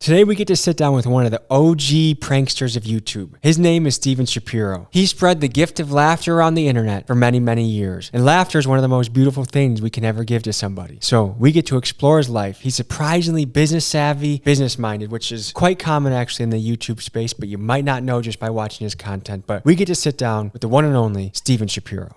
Today we get to sit down with one of the OG pranksters of YouTube. His name is Shapiro. He spread the gift of laughter around the internet for many, many years. And laughter is one of the most beautiful things we can ever give to somebody. So we get to explore his life. He's surprisingly business savvy, business minded, which is quite common actually in the YouTube space, but you might not know just by watching his content. But we get to sit down with the one and only Shapiro.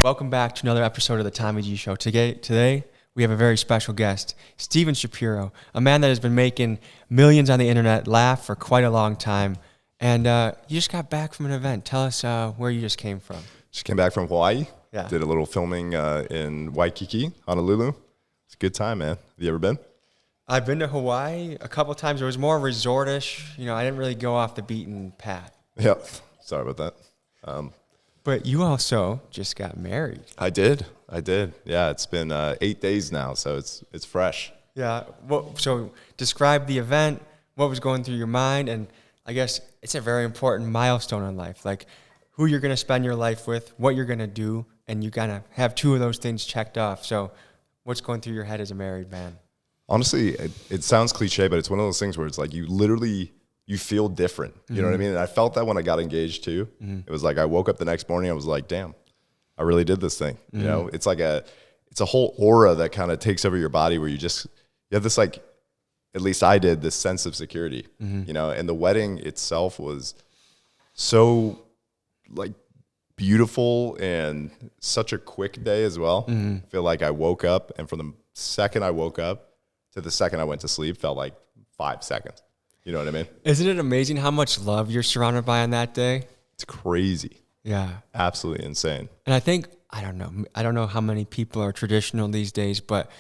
Welcome back to another episode of the Tommy G Show. Today, we have a very special guest, Shapiro, a man that has been making millions on the internet laugh for quite a long time. And you just got back from an event. Tell us where you just came from. Just came back from Hawaii. Yeah. Did a little filming in Waikiki, Honolulu. It's a good time, man. Have you ever been? I've been to Hawaii a couple times. It was more resortish. You know, I didn't really go off the beaten path. Yep. Sorry about that. But you also just got married. I did. Yeah, it's been 8 days now, so it's fresh. Yeah. Well, so describe the event, what was going through your mind, and I guess it's a very important milestone in life, like who you're going to spend your life with, what you're going to do, and you kind of have two of those things checked off. So what's going through your head as a married man? Honestly, it sounds cliche, but it's one of those things where it's like you feel different. You know what I mean? And I felt that when I got engaged too. It was like I woke up the next morning, I was like, damn, I really did this thing. You know, it's like it's a whole aura that kind of takes over your body where you have this, like, at least I did, this sense of security, you know, and the wedding itself was so like beautiful and such a quick day as well. I feel like I woke up, and from the second I woke up to the second I went to sleep felt like 5 seconds. You know what I mean? Isn't it amazing how much love you're surrounded by on that day? It's crazy. Yeah. Absolutely insane. And I think, I don't know how many people are traditional these days, but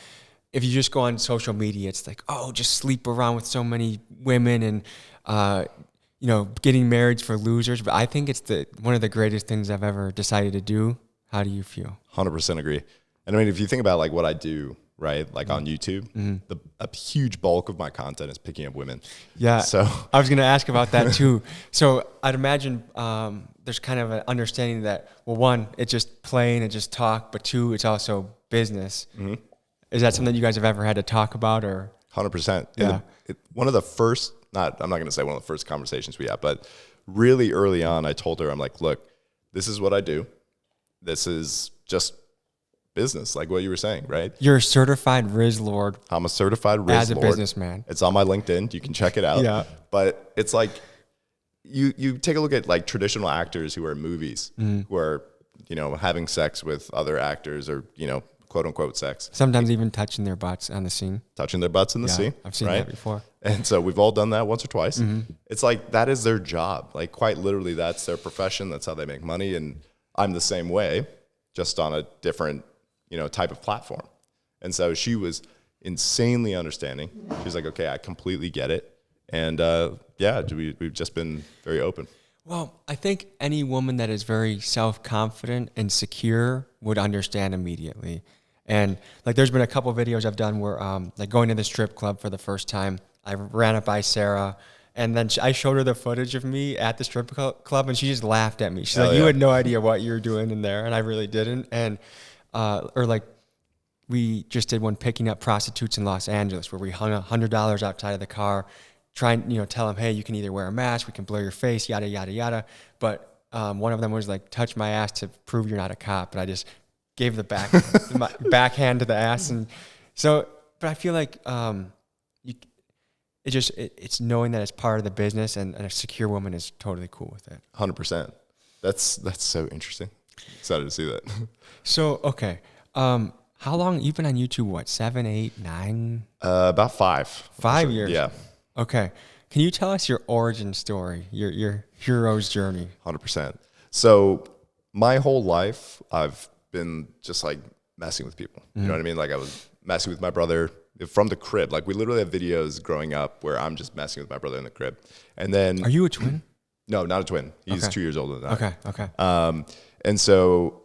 if you just go on social media, it's like, oh, just sleep around with so many women and, you know, getting married for losers. But I think it's one of the greatest things I've ever decided to do. How do you feel? 100% agree. And I mean, if you think about like what I do, right? Like on YouTube, a huge bulk of my content is picking up women. Yeah. So I was going to ask about that too. So I'd imagine there's kind of an understanding that, well, one, it's just playing and just talk, but two, it's also business. Is that something you guys have ever had to talk about, or? 100%. Yeah. One of the first, I'm not going to say one of the first conversations we had, but really early on, I told her, I'm like, look, this is what I do. This is just business, like what you were saying, right? You're a certified Riz Lord. I'm a certified Riz as a Lord. Businessman. It's on my LinkedIn. You can check it out. Yeah. But it's like you take a look at like traditional actors who are in movies, who are, you know, having sex with other actors, or, you know, quote unquote sex. Sometimes even touching their butts on the scene. Touching their butts in the scene. I've seen right? that before. And so we've all done that once or twice. It's like that is their job. Like quite literally, that's their profession. That's how they make money. And I'm the same way, just on a different, you know, type of platform. And so she was insanely understanding. She was like, okay, I completely get it. And yeah, we've just been very open. Well, I think any woman that is very self-confident and secure would understand immediately. And like, there's been a couple of videos I've done where like going to the strip club for the first time, I ran it by Sarah, and then I showed her the footage of me at the strip club, and she just laughed at me. She's like, you had no idea what you were doing in there, and I really didn't. And or like, we just did one picking up prostitutes in Los Angeles, where we hung $100 outside of the car, trying, you know, tell them, hey, you can either wear a mask, we can blur your face, yada, yada, yada. But one of them was like, touch my ass to prove you're not a cop. And I just gave the backhand to the ass. And so, but I feel like it's knowing that it's part of the business, and a secure woman is totally cool with it. 100%. That's so interesting. Excited to see that. So, okay. How long you've been on YouTube? What, 7, 8, 9? About 5. 5 years. Yeah. Okay. Can you tell us your origin story, your hero's journey? 100%. So my whole life, I've been just like messing with people. You know what I mean? Like I was messing with my brother from the crib. Like we literally have videos growing up where I'm just messing with my brother in the crib. And then, are you a twin? No, not a twin. He's 2 years older than I. Okay. And so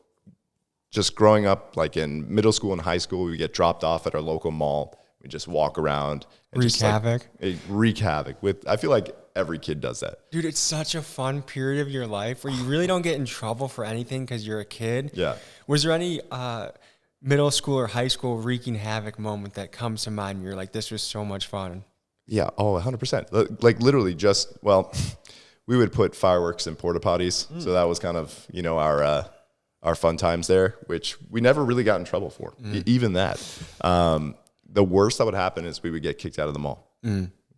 just growing up, like in middle school and high school, we get dropped off at our local mall. We just walk around and wreak havoc. Wreak havoc with. I feel like every kid does that. Dude, it's such a fun period of your life where you really don't get in trouble for anything because you're a kid. Yeah. Was there any middle school or high school wreaking havoc moment that comes to mind and you're like, this was so much fun? Yeah. Oh, 100%. Like literally just, well, we would put fireworks in porta potties. So that was kind of, you know, our fun times there, which we never really got in trouble for. Even that. The worst that would happen is we would get kicked out of the mall.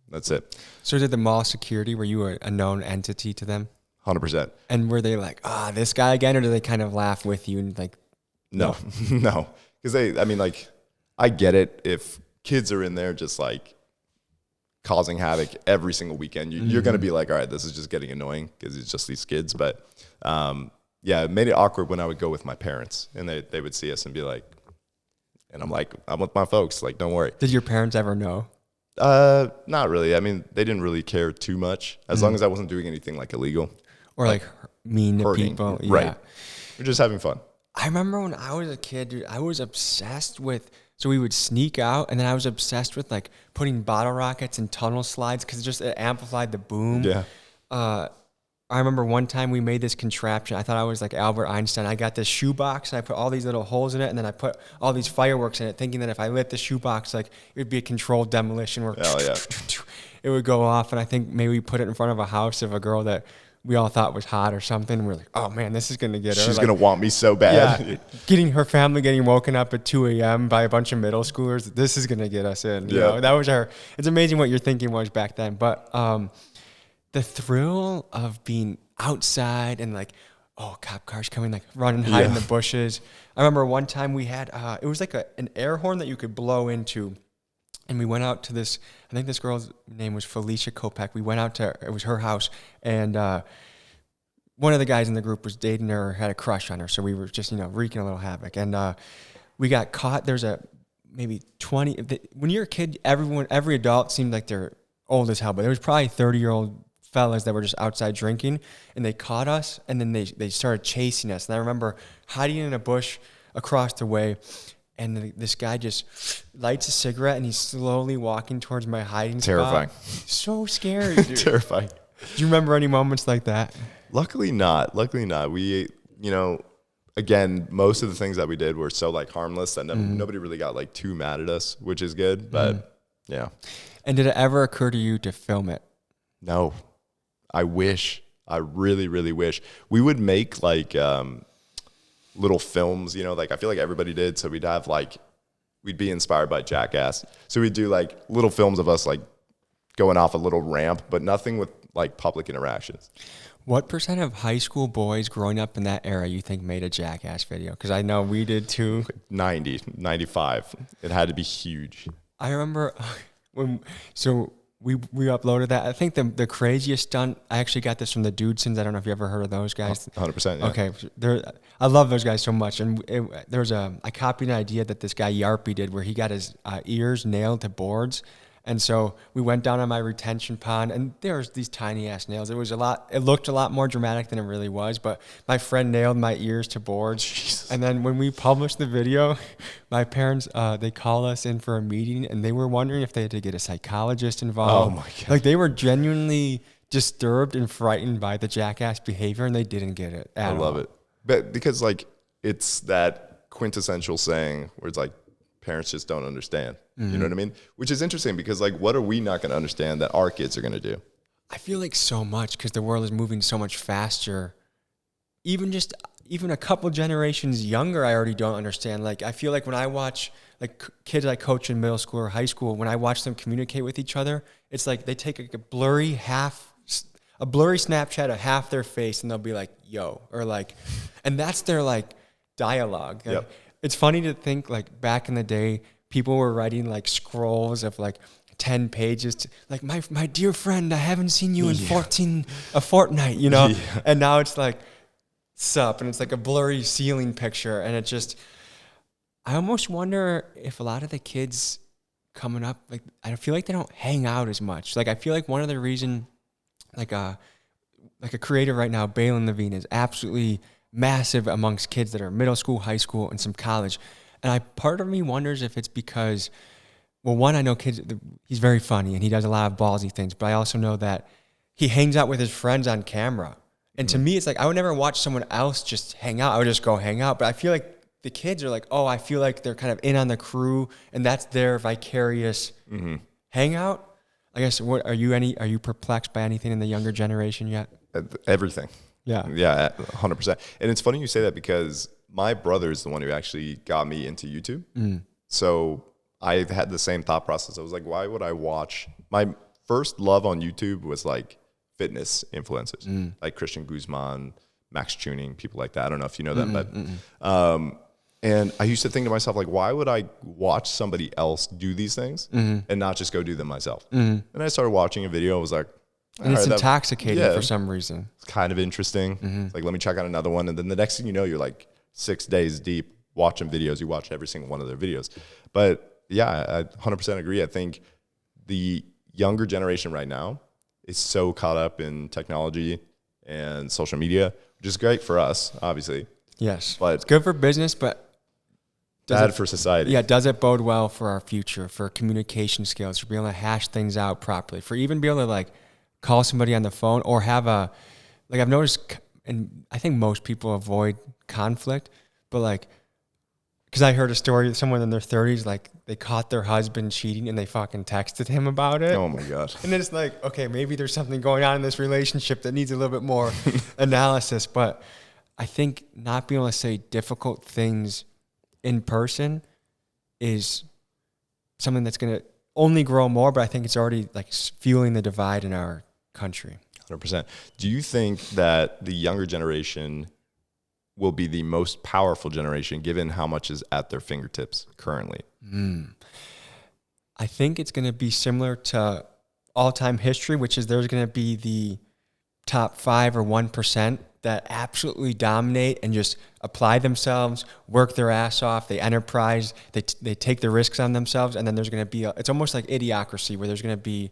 That's it. So did the mall security, were you a known entity to them? 100%. And were they like, this guy again? Or do they kind of laugh with you and like, No, no. Because I mean, like, I get it. If kids are in there just like causing havoc every single weekend, you're going to be like, all right, this is just getting annoying because it's just these kids. But yeah, it made it awkward when I would go with my parents and they would see us and be like, and I'm like, I'm with my folks. Like, don't worry. Did your parents ever know? Not really. I mean, they didn't really care too much as long as I wasn't doing anything like illegal. Or like mean to hurting. people? Yeah. Right. We're just having fun. I remember when I was a kid, dude, I was obsessed with, so we would sneak out and then I was obsessed with like putting bottle rockets in tunnel slides because it amplified the boom. Yeah. I remember one time we made this contraption. I thought I was like Albert Einstein. I got this shoebox and I put all these little holes in it and then I put all these fireworks in it thinking that if I lit the shoebox, like it would be a controlled demolition where Hell yeah. it would go off. And I think maybe we put it in front of a house of a girl that we all thought was hot or something. We're like, oh man, this is going to get her. She's like, going to want me so bad. Yeah, her family getting woken up at 2 a.m. by a bunch of middle schoolers. This is going to get us in. You know, that was it's amazing what your thinking was back then. But the thrill of being outside and like, cop cars coming, like running, hide in the bushes. I remember one time we had, it was like an air horn that you could blow into. And we went out to this, I think this girl's name was Felicia Kopek. We went out to, it was her house. And one of the guys in the group was dating her, had a crush on her. So we were just, wreaking a little havoc. And we got caught. There's maybe 20, when you're a kid, every adult seemed like they're old as hell. But there was probably 30-year-old fellas that were just outside drinking. And they caught us. And then they started chasing us. And I remember hiding in a bush across the way. And this guy just lights a cigarette and he's slowly walking towards my hiding Terrifying. spot. So scary, dude. Terrifying. Do you remember any moments like that? Luckily not. We, again, most of the things that we did were so like harmless that nobody really got like too mad at us, which is good. But yeah. And did it ever occur to you to film it? No. I wish. I really, really wish. We would make like little films, like I feel like everybody did. So we'd have we'd be inspired by Jackass. So we'd do like little films of us like going off a little ramp, but nothing with like public interactions. What % of high school boys growing up in that era you think made a Jackass video? Because I know we did too. 90, 95. It had to be huge. I remember we uploaded that. I think the craziest stunt, I actually got this from the Dudesons. I don't know if you ever heard of those guys. 100%. Yeah. Okay. I love those guys so much. And I copied an idea that this guy Yarpy did where he got his ears nailed to boards. And so we went down on my retention pond and there's these tiny ass nails. It looked a lot more dramatic than it really was, but my friend nailed my ears to boards. Jesus. And then when we published the video, my parents, they called us in for a meeting and they were wondering if they had to get a psychologist involved. Oh my God. Like they were genuinely disturbed and frightened by the Jackass behavior and they didn't get it at all. I love it. But because it's that quintessential saying where it's like, parents just don't understand. You know what I mean? Which is interesting because what are we not going to understand that our kids are going to do? I feel like so much because the world is moving so much faster. Even a couple generations younger, I already don't understand. Like I feel like when I watch kids I coach in middle school or high school, when I watch them communicate with each other, it's like they take a blurry Snapchat of half their face and they'll be like, yo, or and that's their dialogue. Yep. It's funny to think back in the day, people were writing scrolls of 10 pages to, my dear friend, I haven't seen you in a fortnight, Yeah. And now it's sup, and it's a blurry ceiling picture. And it just, I almost wonder if a lot of the kids coming up, I feel like they don't hang out as much. I feel like one of the reason, a creator right now, Balin Levine, is absolutely massive amongst kids that are middle school, high school, and some college. And part of me wonders if it's because, well, one, I know he's very funny and he does a lot of ballsy things, but I also know that he hangs out with his friends on camera. And to me, it's like, I would never watch someone else just hang out. I would just go hang out. But I feel like the kids are like, oh, I feel like they're kind of in on the crew, and that's their vicarious hangout. I guess, are you perplexed by anything in the younger generation yet? Everything. Yeah. Yeah, 100%. And it's funny you say that because my brother is the one who actually got me into YouTube. So I had the same thought process. I was like, why would I watch? My first love on YouTube was like fitness influencers, like Christian Guzman, Max Tuning, people like that. I don't know if you know them, but and I used to think to myself, like, why would I watch somebody else do these things and not just go do them myself? And I started watching a video. I was like, and it's intoxicating for some reason. It's kind of interesting. It's like, let me check out another one. And then the next thing you know, you're like 6 days deep watching videos. You watch every single one of their videos. But yeah, I 100% agree. I think the younger generation right now is so caught up in technology and social media, which is great for us, obviously. Yes. But it's good for business, but bad for society. Yeah, does it bode well for our future, for communication skills, for being able to hash things out properly, for even being able to like call somebody on the phone or have like I've noticed, and I think most people avoid conflict, but like, because I heard a story of someone in their 30s, like they caught their husband cheating and they fucking texted him about it. Oh my God. And then it's like, okay, maybe there's something going on in this relationship that needs a little bit more analysis. But I think not being able to say difficult things in person is something that's going to only grow more, but I think it's already like fueling the divide in our country. 100%. Do you think that the younger generation will be the most powerful generation given how much is at their fingertips currently? I think it's going to be similar to all-time history, which is there's going to be the top 5 or 1% that absolutely dominate and just apply themselves, work their ass off, they enterprise, they take the risks on themselves, and then there's going to be it's almost like Idiocracy, where there's going to be,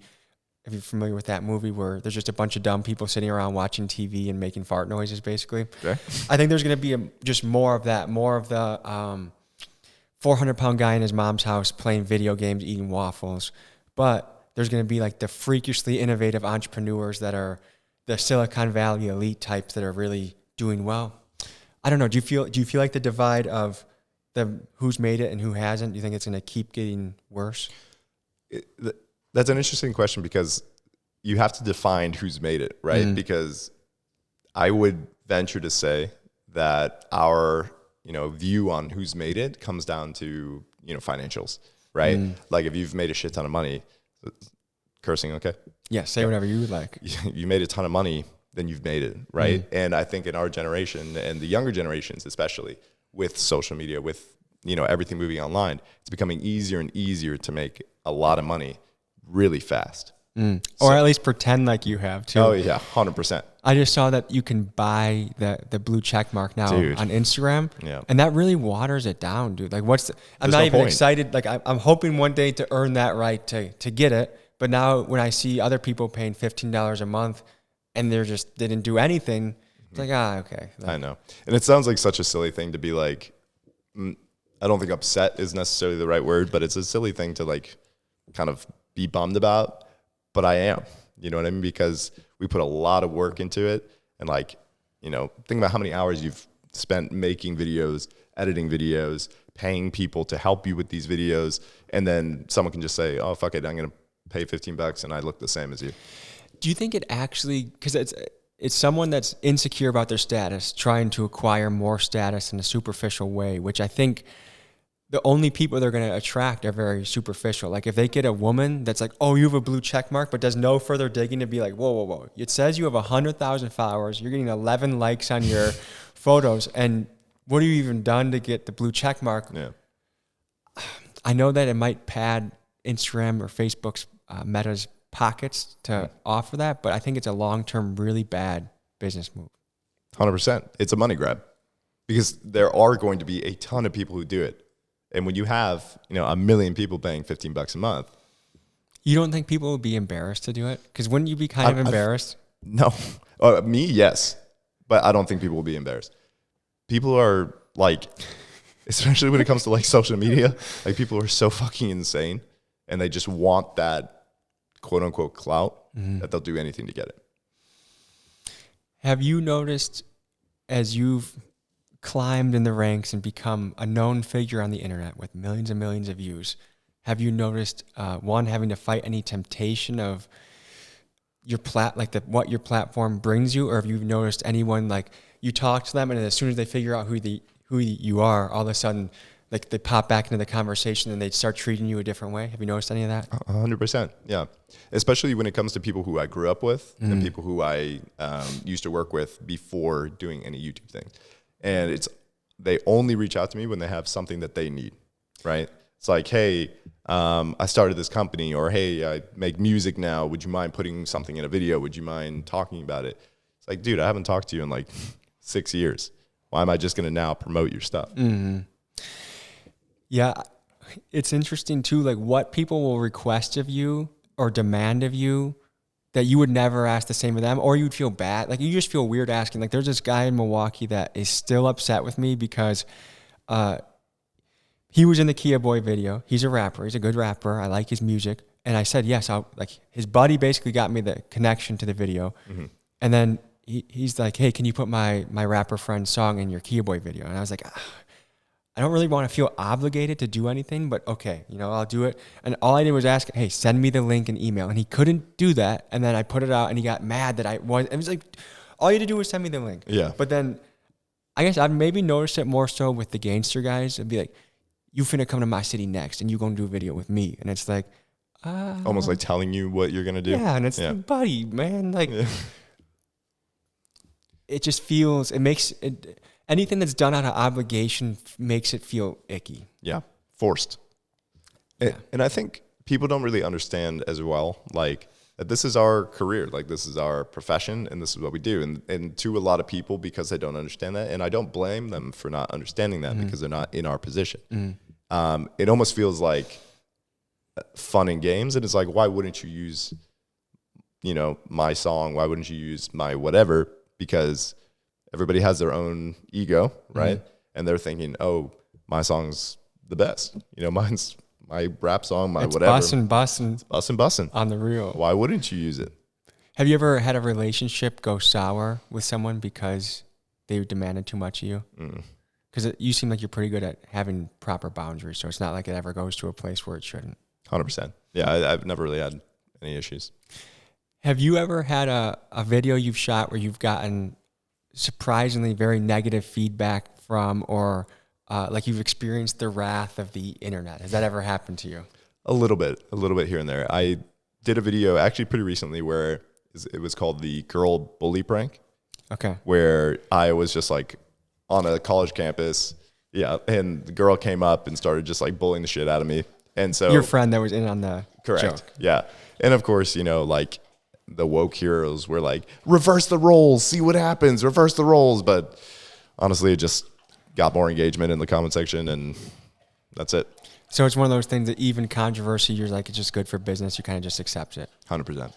if you're familiar with that movie, where there's just a bunch of dumb people sitting around watching TV and making fart noises, basically. Okay. I think there's going to be just more of that, more of the 400-pound guy in his mom's house playing video games, eating waffles. But there's going to be like the freakishly innovative entrepreneurs that are the Silicon Valley elite types that are really doing well. I don't know. Do you feel like the divide of the who's made it and who hasn't, do you think it's going to keep getting worse? That's an interesting question because you have to define who's made it, right? Because I would venture to say that our, view on who's made it comes down to, financials, right? Like if you've made a shit ton of money, cursing, okay? Yeah, say whatever you would like. You made a ton of money, then you've made it, right? And I think in our generation and the younger generations, especially with social media, with, everything moving online, it's becoming easier and easier to make a lot of money really fast. Or at least pretend like you have too. Oh yeah, 100%. I just saw that you can buy the blue check mark now on Instagram. Yeah. And that really waters it down, dude. Like I'm not even excited. Like I'm hoping one day to earn that right to get it. But now when I see other people paying $15 a month and they didn't do anything, it's like, okay. I know. And it sounds like such a silly thing to be like, I don't think upset is necessarily the right word, but it's a silly thing to like kind of be bummed about. But I am, you know what I mean? Because we put a lot of work into it. And like, think about how many hours you've spent making videos, editing videos, paying people to help you with these videos. And then someone can just say, oh, fuck it, I'm going to pay $15 and I look the same as you. Do you think it actually, because it's someone that's insecure about their status, trying to acquire more status in a superficial way, which I think the only people they're going to attract are very superficial. Like if they get a woman that's like, oh, you have a blue check mark, but does no further digging to be like, whoa. It says you have 100,000 followers. You're getting 11 likes on your photos. And what have you even done to get the blue check mark? Yeah. I know that it might pad Instagram or Facebook's Meta's pockets to offer that, but I think it's a long-term, really bad business move. 100%. It's a money grab because there are going to be a ton of people who do it. And when you have, 1 million people paying $15 a month. You don't think people would be embarrassed to do it? Because wouldn't you be kind of embarrassed? No. Me, yes. But I don't think people will be embarrassed. People are like, especially when it comes to like social media, like people are so fucking insane and they just want that quote unquote clout that they'll do anything to get it. Have you noticed as you've climbed in the ranks and become a known figure on the internet with millions and millions of views, have you noticed one, having to fight any temptation of your what your platform brings you, or have you noticed anyone like you talk to them and as soon as they figure out who you are, all of a sudden like they pop back into the conversation and they start treating you a different way? Have you noticed any of that? 100%. Yeah. Especially when it comes to people who I grew up with and people who I used to work with before doing any YouTube thing. And they only reach out to me when they have something that they need, right? It's like, hey, I started this company, or hey, I make music now. Would you mind putting something in a video? Would you mind talking about it? It's like, dude, I haven't talked to you in like 6 years. Why am I just going to now promote your stuff? Mm-hmm. Yeah, it's interesting too, like what people will request of you or demand of you that you would never ask the same of them, or you'd feel bad. Like you just feel weird asking. Like there's this guy in Milwaukee that is still upset with me because he was in the Kia Boy video. He's a rapper. He's a good rapper. I like his music. And I said, yes, his buddy basically got me the connection to the video. Mm-hmm. And then he's like, hey, can you put my rapper friend's song in your Kia Boy video? And I was like, I don't really want to feel obligated to do anything, but okay, I'll do it. And all I did was ask, hey, send me the link and email. And he couldn't do that. And then I put it out and he got mad that it was like, all you had to do was send me the link. Yeah. But then I guess I've maybe noticed it more so with the gangster guys. It'd be like, you finna come to my city next and you gonna do a video with me. And it's like, almost like telling you what you're going to do. Yeah. And it's like, buddy, man, like, it just feels, anything that's done out of obligation makes it feel icky. Yeah, forced. Yeah. And I think people don't really understand as well, like, that this is our career, like this is our profession, and this is what we do. And to a lot of people, because they don't understand that, and I don't blame them for not understanding that because they're not in our position. It almost feels like fun and games, and it's like, why wouldn't you use, my song? Why wouldn't you use my whatever? Because everybody has their own ego, right? And they're thinking, oh, my song's the best. Mine's my rap song, my whatever. Bussin'. On the real. Why wouldn't you use it? Have you ever had a relationship go sour with someone because they demanded too much of you? Because you seem like you're pretty good at having proper boundaries, so it's not like it ever goes to a place where it shouldn't. 100%. Yeah, I've never really had any issues. Have you ever had a video you've shot where you've gotten surprisingly very negative feedback from, or like you've experienced the wrath of the internet? Has that ever happened to you? A little bit here and there. I did a video actually pretty recently where it was called the girl bully prank. Okay. Where I was just like on a college campus. Yeah. And the girl came up and started just like bullying the shit out of me. And so your friend that was in on the correct. joke. Yeah. And of course, like the woke heroes were like, reverse the roles, see what happens, reverse the roles. But honestly, it just got more engagement in the comment section, and that's it. So it's one of those things that even controversy, you're like, it's just good for business. You kind of just accept it. 100%.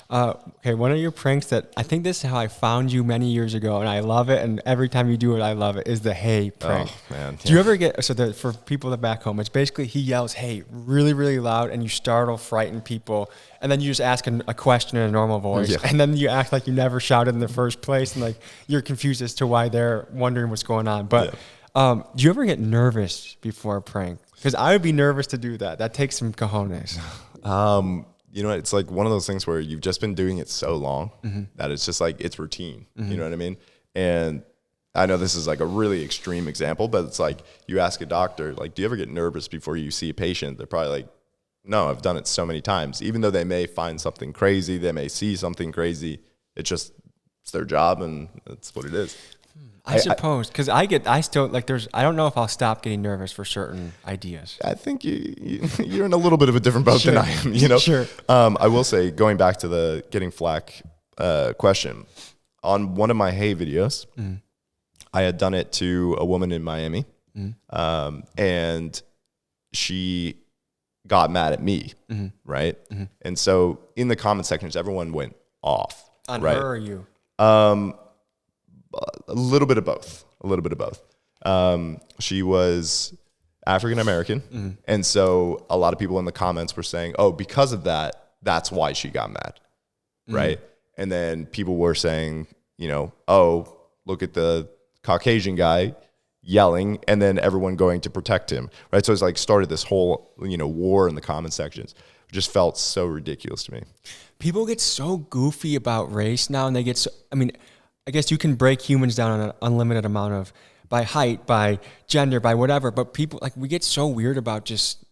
Okay, one of your pranks that I think this is how I found you many years ago, and I love it. And every time you do it, I love it. Is the hey prank? Oh man! Yeah. Do you ever get for people that back home? It's basically he yells hey really really loud, and you startle, frighten people, and then you just ask a question in a normal voice, and then you act like you never shouted in the first place, and like you're confused as to why they're wondering what's going on. But do you ever get nervous before a prank? Because I would be nervous to do that. That takes some cojones. It's like one of those things where you've just been doing it so long that it's just like, it's routine. You know what I mean? And I know this is like a really extreme example, but it's like you ask a doctor, like, do you ever get nervous before you see a patient? They're probably like, no, I've done it so many times. Even though they may find something crazy, they may see something crazy. It's their job, and that's what it is. I suppose, because I still like. I don't know if I'll stop getting nervous for certain ideas. I think you're in a little bit of a different boat than I am. Sure. I will say, going back to the getting flack question, on one of my hey videos, I had done it to a woman in Miami, and she got mad at me, right? And so in the comment sections, everyone went off. On right? her or you? A little bit of both. She was African American, and so a lot of people in the comments were saying, "Oh, because of that, that's why she got mad," right? And then people were saying, oh, look at the Caucasian guy yelling, and then everyone going to protect him, right? So it's like started this whole, war in the comment sections. It just felt so ridiculous to me. People get so goofy about race now, and they get so, I guess you can break humans down on an unlimited amount of, by height, by gender, by whatever, but people, like, we get so weird about just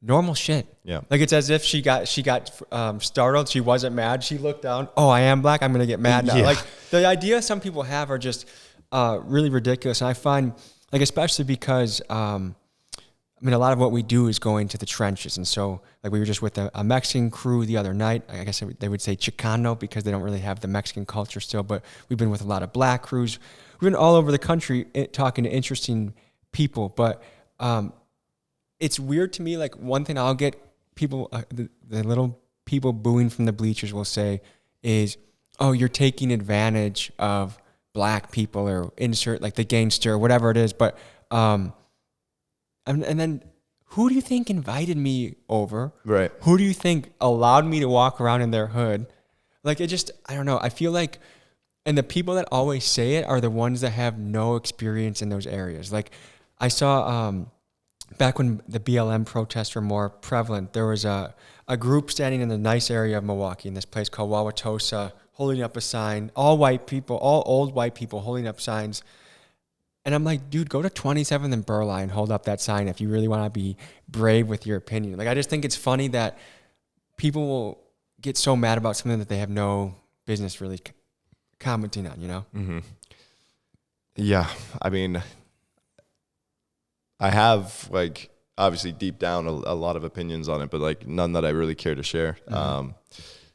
normal shit. Yeah. Like, it's as if she got startled. She wasn't mad. She looked down. Oh, I am black. I'm going to get mad now. Yeah. Like, the idea some people have are just really ridiculous. And I find, like, especially because, a lot of what we do is going to the trenches. And so, like, we were just with a Mexican crew the other night. I guess they would say Chicano because they don't really have the Mexican culture still. But we've been with a lot of black crews. We've been all over the country talking to interesting people. But it's weird to me. Like, one thing I'll get people, the little people booing from the bleachers will say is, oh, you're taking advantage of black people, or insert like the gangster or whatever it is. But, and then who do you think invited me over? Right. Who do you think allowed me to walk around in their hood? Like, it just, I don't know. I feel like, and the people that always say it are the ones that have no experience in those areas. Like, I saw, back when the BLM protests were more prevalent, there was a group standing in the nice area of Milwaukee in this place called Wauwatosa, holding up a sign, all white people, all old white people holding up signs. And I'm like, dude, go to 27th and Burleigh and hold up that sign if you really want to be brave with your opinion. Like, I just think it's funny that people will get so mad about something that they have no business really commenting on, Mm-hmm. Yeah. I have, like, obviously deep down a lot of opinions on it, but, like, none that I really care to share. Mm-hmm.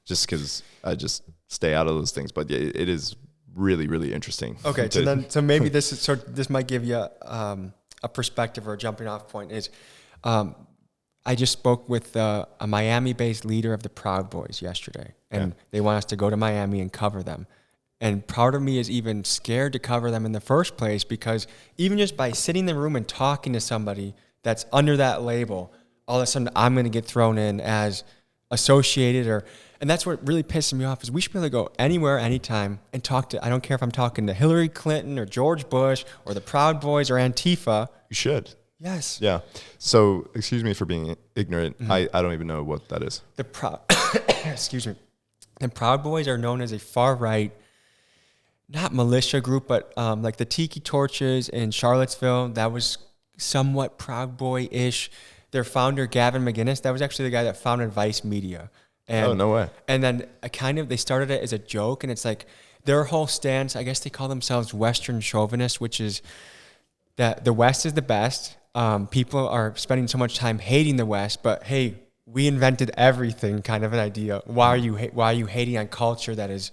Just because I just stay out of those things. But yeah, it is really, really interesting. Okay, so maybe this might give you a perspective or a jumping off point. Is I just spoke with a Miami-based leader of the Proud Boys yesterday, and they want us to go to Miami and cover them. And part of me is even scared to cover them in the first place, because even just by sitting in the room and talking to somebody that's under that label, all of a sudden I'm going to get thrown in as associated, and that's what really pisses me off, is we should be able to go anywhere, anytime, and talk to, I don't care if I'm talking to Hillary Clinton or George Bush or the Proud Boys or Antifa. You should. Yes. Yeah. So, excuse me for being ignorant. Mm-hmm. I don't even know what that is. Excuse me. The Proud Boys are known as a far-right, not militia group, but like the Tiki Torches in Charlottesville, that was somewhat Proud Boy-ish. Their founder, Gavin McInnes, that was actually the guy that founded Vice Media. And, oh, no way. And then they started it as a joke, and it's like their whole stance, I guess they call themselves Western chauvinists, which is that the West is the best. People are spending so much time hating the West, but hey, we invented everything, kind of an idea. Why are you hating on culture that is,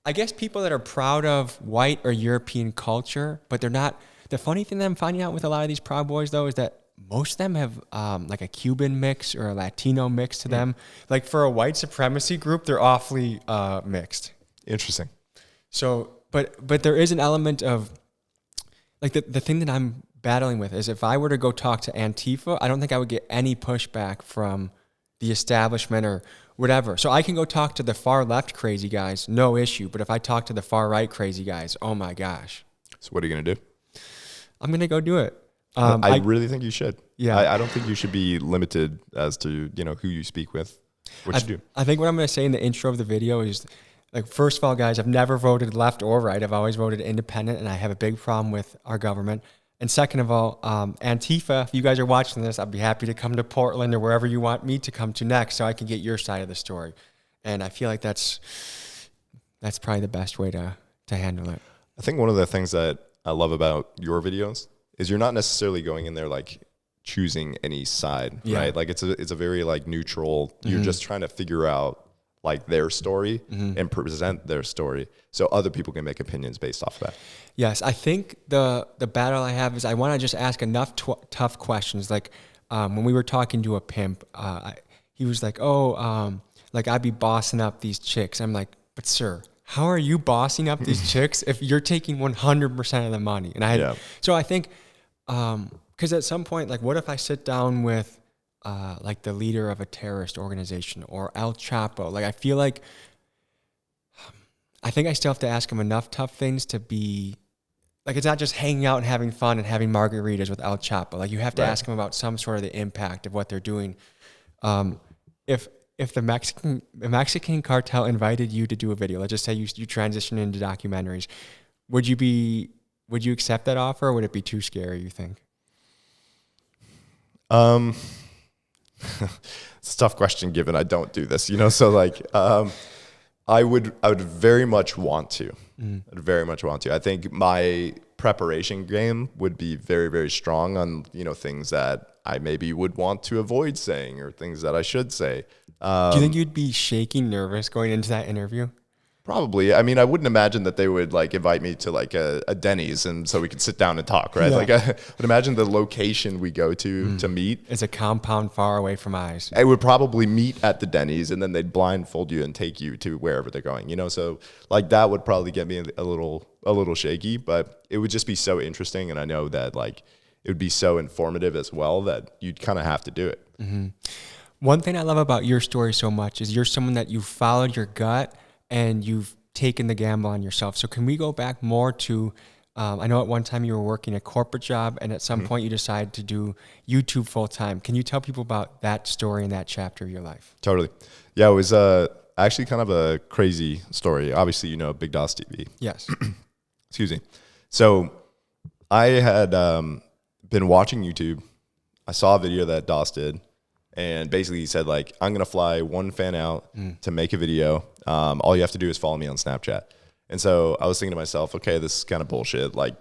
I guess, people that are proud of white or European culture, but they're not. The funny thing that I'm finding out with a lot of these Proud Boys, though, is that most of them have like a Cuban mix or a Latino mix to them. Like, for a white supremacy group, they're awfully mixed. Interesting. So, but there is an element of, like, the thing that I'm battling with is, if I were to go talk to Antifa, I don't think I would get any pushback from the establishment or whatever. So I can go talk to the far left crazy guys, no issue. But if I talk to the far right crazy guys, oh my gosh. So what are you going to do? I'm going to go do it. I really think you should. Yeah. I don't think you should be limited as to, who you speak with, what you do. I think what I'm going to say in the intro of the video is, like, first of all, guys, I've never voted left or right. I've always voted independent, and I have a big problem with our government. And second of all, Antifa, if you guys are watching this, I'd be happy to come to Portland or wherever you want me to come to next, so I can get your side of the story. And I feel like that's probably the best way to handle it. I think one of the things that I love about your videos is you're not necessarily going in there like choosing any side, right? Like, it's a very, like, neutral. You're just trying to figure out, like, their story and present their story so other people can make opinions based off of that. Yes, I think the battle I have is I want to just ask enough tough questions. Like, when we were talking to a pimp, he was like, like, I'd be bossing up these chicks. I'm like, but sir, how are you bossing up these chicks if you're taking 100% of the money? And so I think, because at some point, like, what if I sit down with like the leader of a terrorist organization or El Chapo? Like, I feel like I think I still have to ask him enough tough things to be like, it's not just hanging out and having fun and having margaritas with El Chapo. Like, you have to ask him about some sort of the impact of what they're doing. If the Mexican cartel invited you to do a video, let's just say you transition into documentaries, would you accept that offer, or would it be too scary, you think? It's a tough question given I don't do this, so like, I would very much want to. I'd very much want to. I think my preparation game would be very, very strong on, things that I maybe would want to avoid saying or things that I should say. Do you think you'd be shaking nervous going into that interview? Probably. I mean, I wouldn't imagine that they would like invite me to like a Denny's and so we could sit down and talk, right? Yeah. Like I would imagine the location we go to meet. It's a compound far away from eyes. I would probably meet at the Denny's and then they'd blindfold you and take you to wherever they're going, So like that would probably get me a little shaky, but it would just be so interesting. And I know that like it would be so informative as well that you'd kind of have to do it. Mm-hmm. One thing I love about your story so much is you're someone that you followed your gut and you've taken the gamble on yourself. So can we go back more to, I know at one time you were working a corporate job and at some point you decided to do YouTube full time. Can you tell people about that story and that chapter of your life? Totally. Yeah, it was actually kind of a crazy story. Obviously, Big Doss TV. Yes. Excuse me. So I had been watching YouTube. I saw a video that Doss did. And basically he said, like, I'm going to fly one fan out to make a video. All you have to do is follow me on Snapchat. And so I was thinking to myself, okay, this is kind of bullshit. Like,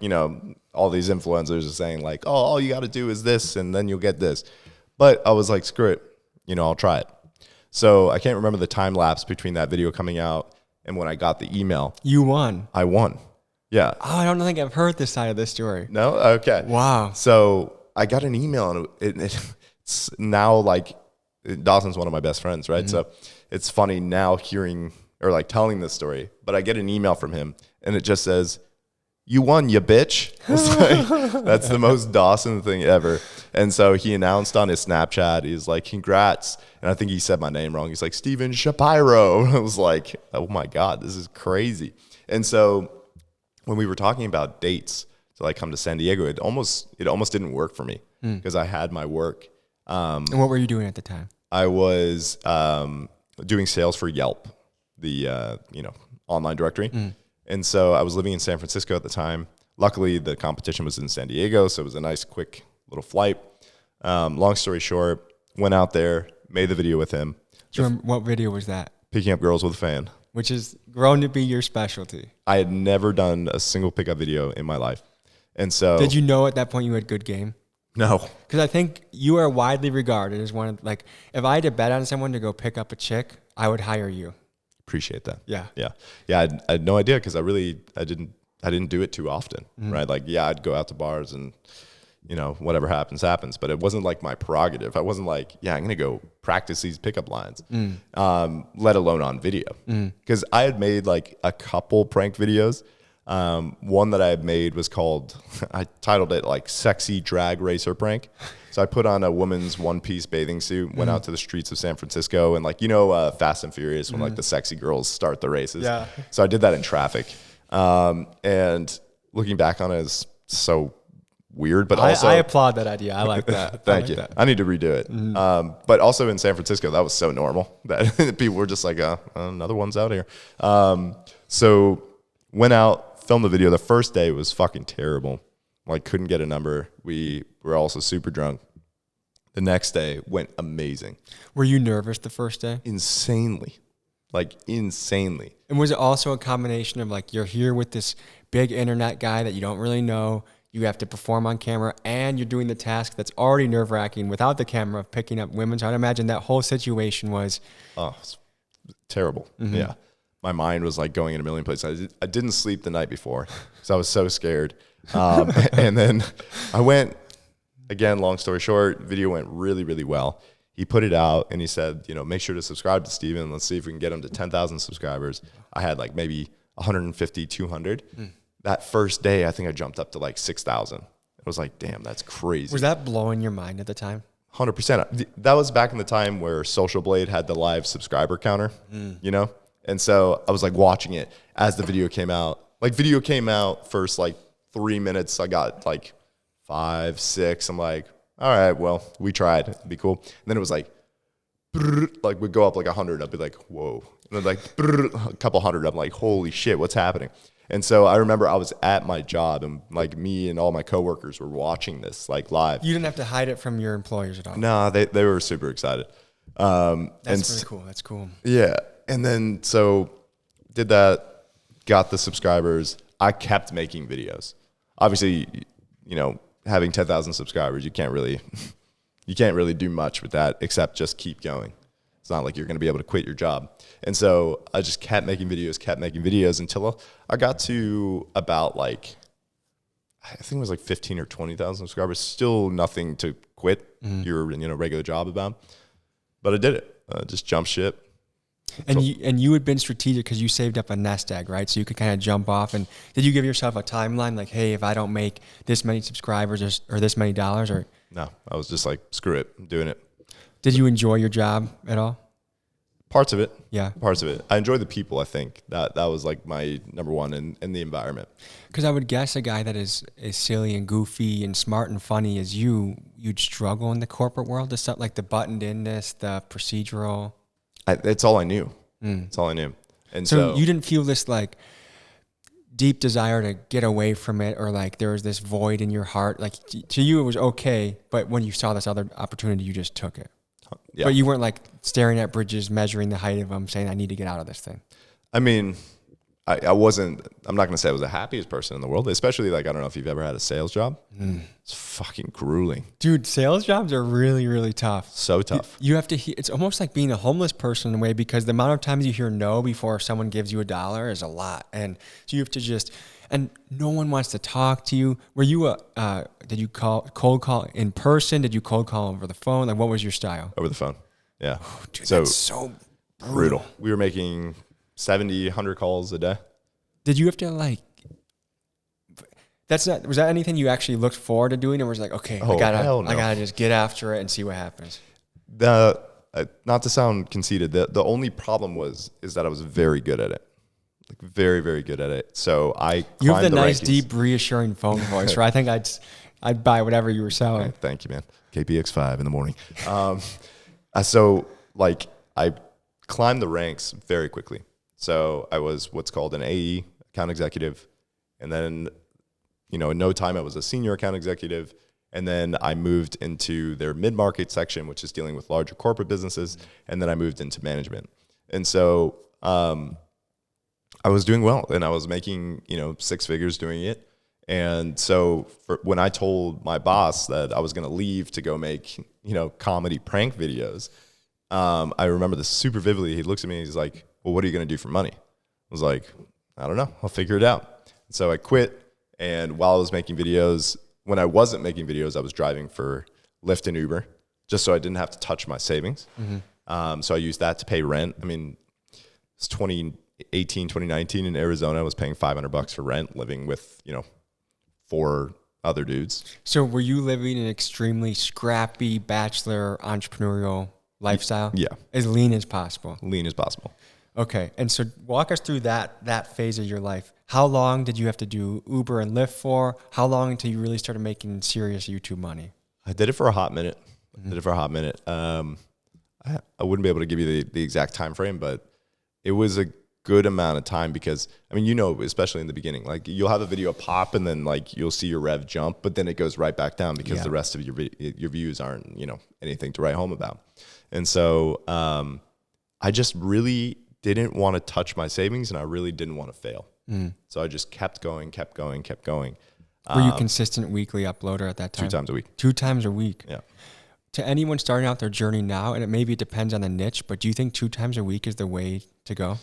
all these influencers are saying like, oh, all you got to do is this and then you'll get this. But I was like, screw it. I'll try it. So I can't remember the time lapse between that video coming out and when I got the email. You won. I won. Yeah. Oh, I don't think I've heard this side of this story. No? Okay. Wow. So I got an email and it's now like Dawson's one of my best friends, right? So it's funny now hearing or like telling this story, but I get an email from him and it just says, "You won, you bitch." It's like, that's the most Dawson thing ever. And so he announced on his Snapchat, he's like, "Congrats." And I think he said my name wrong. He's like, "Steven Shapiro." I was like, oh my God, this is crazy. And so when we were talking about dates to like come to San Diego, it almost didn't work for me because I had my work. And what were you doing at the time? I was doing sales for Yelp, the online directory. And so I was living in San Francisco at the time. Luckily, the competition was in San Diego, so it was a nice, quick little flight. Long story short, went out there, made the video with him. Do you remember what video was that? Picking up girls with a fan. Which has grown to be your specialty. I had never done a single pickup video in my life. And so... Did you know at that point you had good game? No. Because I think you are widely regarded as one of, like, if I had to bet on someone to go pick up a chick, I would hire you. Appreciate that. Yeah. I had no idea because I didn't do it too often, right? Like, yeah, I'd go out to bars and, whatever happens, but it wasn't like my prerogative. I wasn't like, yeah, I'm going to go practice these pickup lines, let alone on video. Because I had made like a couple prank videos. One that I had made was called, I titled it like Sexy Drag Racer Prank. So I put on a woman's one-piece bathing suit, went out to the streets of San Francisco and like, Fast and Furious when like the sexy girls start the races. Yeah. So I did that in traffic. And looking back on it is so weird, but also I applaud that idea. I like that. Thank you. I need to redo it. But also in San Francisco, that was so normal that people were just like, another one's out here. So went out, filmed the video. The first day was fucking terrible. Like couldn't get a number. We were also super drunk. The next day went amazing. Were you nervous the first day? Insanely. And was it also a combination of like, you're here with this big internet guy that you don't really know, you have to perform on camera, and you're doing the task that's already nerve-wracking without the camera of picking up women? So I'd imagine that whole situation was... Oh, it's terrible. Yeah. My mind was like going in a million places. I didn't sleep the night before because I was so scared. And then I went, again, long story short, video went really, really well. He put it out and he said, make sure to subscribe to Steven. Let's see if we can get him to 10,000 subscribers. I had like maybe 150, 200. That first day, I think I jumped up to like 6,000. It was like, damn, that's crazy. Was that blowing your mind at the time? 100%. That was back in the time where Social Blade had the live subscriber counter, And so I was like watching it as the video came out. Like video came out first like 3 minutes. I got like 5, 6. I'm like, all right, well, we tried. It'd be cool. And then it was like we'd go up like 100. I'd be like, whoa. And then like a couple hundred. I'm like, holy shit, what's happening? And so I remember I was at my job and like me and all my coworkers were watching this like live. You didn't have to hide it from your employers at all. No, they were super excited. That's really cool. That's cool. Yeah. And then so did that, got the subscribers. I kept making videos. Obviously, you know, having 10,000 subscribers, you can't really do much with that except just keep going. It's not like you're going to be able to quit your job. And so I just kept making videos until I got to about like, I think it was like 15 or 20,000 subscribers. Still nothing to quit your regular job about. But I did it. Just jump ship. And you had been strategic because you saved up a nest egg, right? So you could kind of jump off. And did you give yourself a timeline like, hey, if I don't make this many subscribers or this many dollars? Or no, I was just like, screw it, I'm doing it. Did you enjoy your job at all? Parts of it. Yeah. Parts of it. I enjoy the people, I think. That was like my number one in the environment. Because I would guess a guy that is as silly and goofy and smart and funny as you'd struggle in the corporate world. The stuff like the buttoned-inness, the procedural. It's all I knew. It's all I knew. And so you didn't feel this like deep desire to get away from it, or like there was this void in your heart. Like to you, it was okay, but when you saw this other opportunity, you just took it. Yeah. But you weren't like staring at bridges, measuring the height of them, saying, I need to get out of this thing. I mean, I wasn't, I'm not going to say I was the happiest person in the world, especially like, I don't know if you've ever had a sales job. It's fucking grueling. Dude, sales jobs are really, really tough. So tough. You have to, it's almost like being a homeless person in a way, because the amount of times you hear no before someone gives you $1 is a lot. And so you have to just, and no one wants to talk to you. Were you did you cold call in person? Did you cold call over the phone? Like, what was your style? Over the phone. Yeah. Oh, dude, that's so brutal. We were making 70, 100 calls a day. Did you have to like, was that anything you actually looked forward to doing? Or was it like, okay, I gotta just get after it and see what happens? Not to sound conceited, the only problem is that I was very good at it. Like very, very good at it. So you have the nice, deep, reassuring phone voice, right? I think I'd buy whatever you were selling. Right, thank you, man. KPX5 in the morning. So like I climbed the ranks very quickly. So I was what's called an AE, account executive. And then, in no time I was a senior account executive. And then I moved into their mid-market section, which is dealing with larger corporate businesses. And then I moved into management. And so I was doing well, and I was making, 6 figures doing it. And so when I told my boss that I was going to leave to go make, comedy prank videos, I remember this super vividly. He looks at me and he's like, well, what are you going to do for money? I was like, I don't know. I'll figure it out. So I quit. And while I was making videos, when I wasn't making videos, I was driving for Lyft and Uber just so I didn't have to touch my savings. So I used that to pay rent. I mean, it's 2018, 2019 in Arizona. I was paying $500 for rent, living with, 4 other dudes. So were you living an extremely scrappy bachelor entrepreneurial lifestyle? Yeah. As lean as possible. Lean as possible. Okay. And so walk us through that phase of your life. How long did you have to do Uber and Lyft for? How long until you really started making serious YouTube money? I did it for a hot minute. I wouldn't be able to give you the exact time frame, but it was a good amount of time because, especially in the beginning, like you'll have a video pop and then like you'll see your rev jump, but then it goes right back down because the rest of your views aren't, anything to write home about. And so I just really didn't want to touch my savings and I really didn't want to fail. So I just kept going. Were you consistent weekly uploader at that time? 2 times a week. 2 times a week? Yeah. To anyone starting out their journey now, and it depends on the niche, but do you think 2 times a week is the way to go?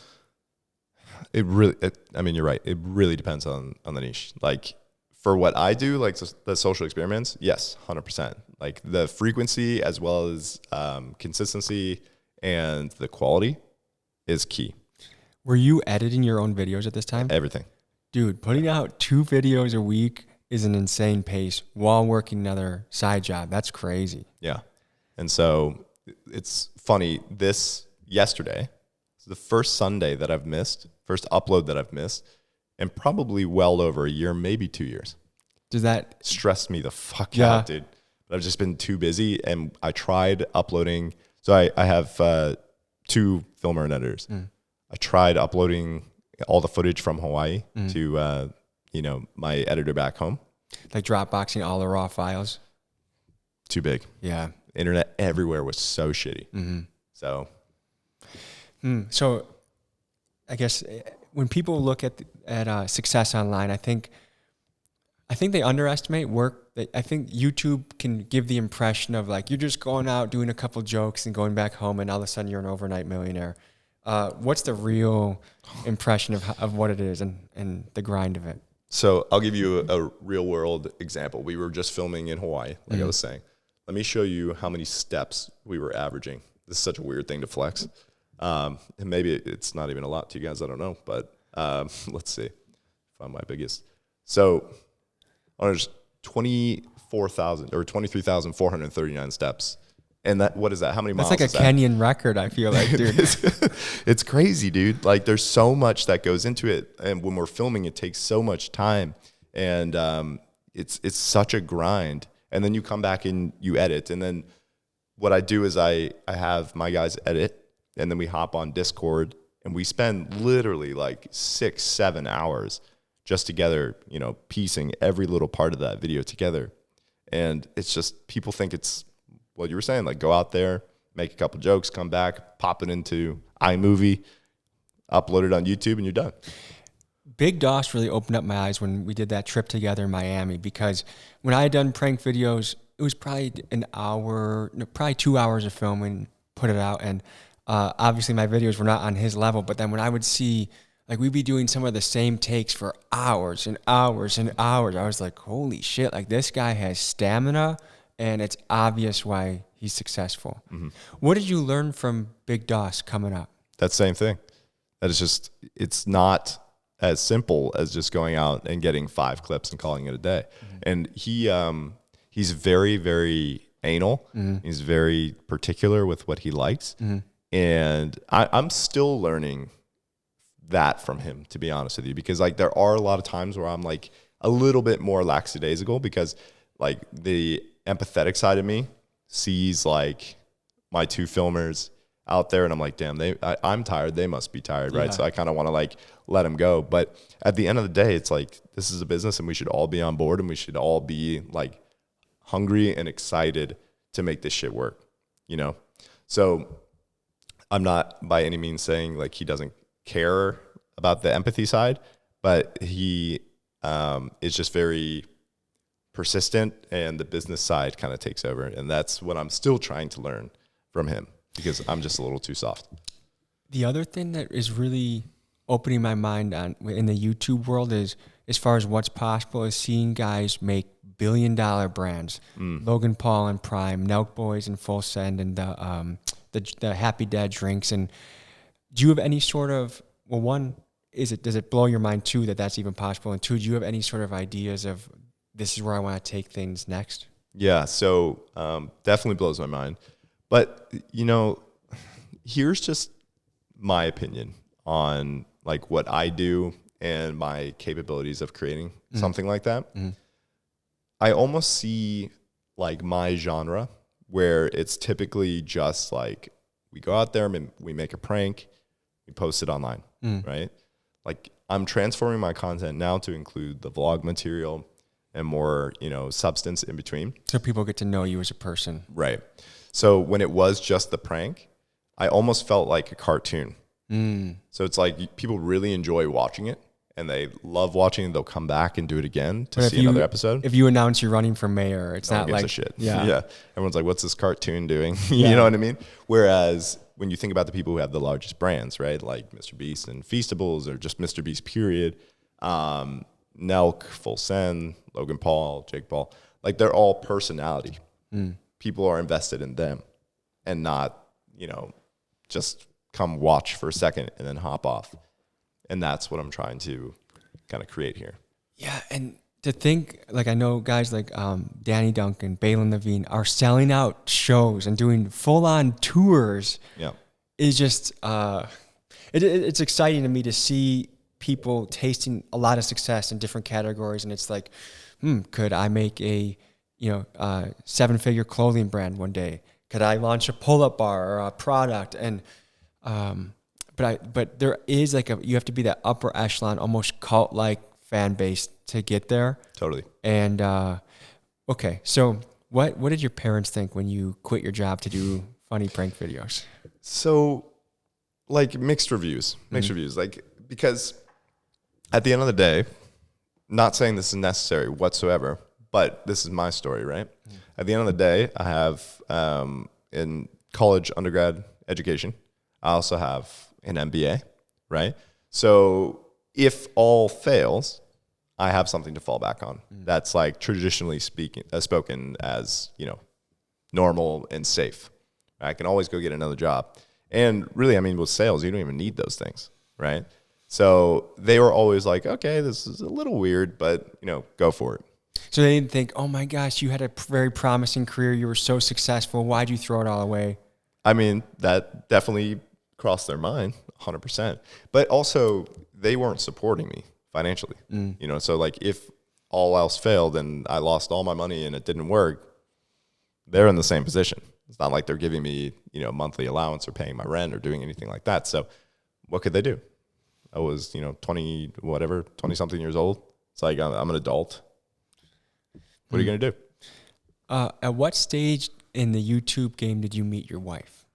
You're right. It really depends on the niche. Like for what I do, like the social experiments, yes, 100%. Like the frequency as well as consistency and the quality is key. Were you editing your own videos at this time? Everything. Dude, putting out 2 videos a week is an insane pace while working another side job. That's crazy. Yeah. And so it's funny. Yesterday, It's the first Sunday that I've missed, first upload that I've missed, and probably well over a year, maybe 2 years. Does that stressed me the fuck out, dude? But I've just been too busy, and I tried uploading. So I have 2 filmer and editors. I tried uploading all the footage from Hawaii to my editor back home. like Dropboxing all the raw files? Too big. Yeah. Internet everywhere was so shitty. So So I guess when people look at success online, I think they underestimate work. I think YouTube can give the impression of like you're just going out doing a couple jokes and going back home, and all of a sudden you're an overnight millionaire. What's the real impression of what it is and the grind of it? So I'll give you a real world example. We were just filming in Hawaii, like I was saying. Let me show you how many steps we were averaging. This is such a weird thing to flex. And maybe it's not even a lot to you guys, I don't know. But let's see. Find my biggest. So there's 24,000 or 23,439 steps. And what is that? How many miles? That's like a Kenyan record, I feel like, dude. It's crazy, dude. Like there's so much that goes into it. And when we're filming, it takes so much time. And it's such a grind. And then you come back and you edit. And then what I do is I have my guys edit, and then we hop on Discord, and we spend literally like 6-7 hours just together, piecing every little part of that video together. And it's just, people think it's what you were saying, like go out there, make a couple jokes, come back, pop it into iMovie, upload it on YouTube, and you're done. Big DOS really opened up my eyes when we did that trip together in Miami, because when I had done prank videos, it was probably probably 2 hours of filming, put it out. And obviously my videos were not on his level, but then when I would see, like we'd be doing some of the same takes for hours and hours and hours, I was like, holy shit, like this guy has stamina, and it's obvious why he's successful. What did you learn from Big DOS coming up? That same thing. That is just, it's not as simple as just going out and getting 5 clips and calling it a day. And he's very, very anal. He's very particular with what he likes. And I'm still learning that from him, to be honest with you, because like there are a lot of times where I'm like a little bit more lackadaisical, because like the empathetic side of me sees like my 2 filmers out there, and I'm like, damn, I'm tired, they must be tired, right? So I kind of want to like let them go. But at the end of the day, it's like, this is a business, and we should all be on board, and we should all be like hungry and excited to make this shit work, So I'm not by any means saying like he doesn't care about the empathy side, but he is just very persistent, and the business side kind of takes over. And that's what I'm still trying to learn from him, because I'm just a little too soft. The other thing that is really opening my mind in the YouTube world is, as far as what's possible, is seeing guys make billion-dollar brands. Logan Paul and Prime, Nelk Boys and Full Send, and the Happy Dad drinks. And do you have any sort of, well, one, does it blow your mind too that that's even possible? And 2, do you have any sort of ideas of this is where I want to take things next? Yeah, so definitely blows my mind. But, here's just my opinion on like what I do and my capabilities of creating something like that. I almost see like my genre where it's typically just like we go out there and we make a prank, we post it online, right? Like I'm transforming my content now to include the vlog material and more, substance in between. So people get to know you as a person. Right. So when it was just the prank, I almost felt like a cartoon. So it's like people really enjoy watching it, and they love watching it. They'll come back and do it again to see another episode. If you announce you're running for mayor, it's not like shit. Yeah. Everyone's like, what's this cartoon doing? You know what I mean? Whereas when you think about the people who have the largest brands, right? Like Mr. Beast and Feastables, or just Mr. Beast period, Nelk, Full Send, Logan Paul, Jake Paul, like they're all personality. People are invested in them, and not, just come watch for a second and then hop off. And that's what I'm trying to kind of create here. Yeah, and to think, like I know guys like Danny Duncan, Balin Levine are selling out shows and doing full-on tours. Yeah, is just It's exciting to me to see people tasting a lot of success in different categories, and it's like, could I make a 7-figure clothing brand one day? Could I launch a pull-up bar or a product? And but there is like you have to be that upper echelon, almost cult-like fan base to get there. Totally. And okay, so what did your parents think when you quit your job to do funny prank videos? So, like mixed reviews, like, because at the end of the day, not saying this is necessary whatsoever, but this is my story, right? At the end of the day, I have in college undergrad education. I also have an MBA, right? So if all fails, I have something to fall back on. That's like traditionally spoken as, normal and safe. I can always go get another job. And really, I mean, with sales, you don't even need those things, right? So they were always like, okay, this is a little weird, but, go for it. So they didn't think, oh my gosh, you had a very promising career. You were so successful. Why'd you throw it all away? I mean, that definitely crossed their mind, 100%. But also, they weren't supporting me financially. So like if all else failed and I lost all my money and it didn't work, they're in the same position. It's not like they're giving me, monthly allowance or paying my rent or doing anything like that. So what could they do? I was, 20 something years old. It's like, I'm an adult. What are you going to do? At what stage in the YouTube game did you meet your wife?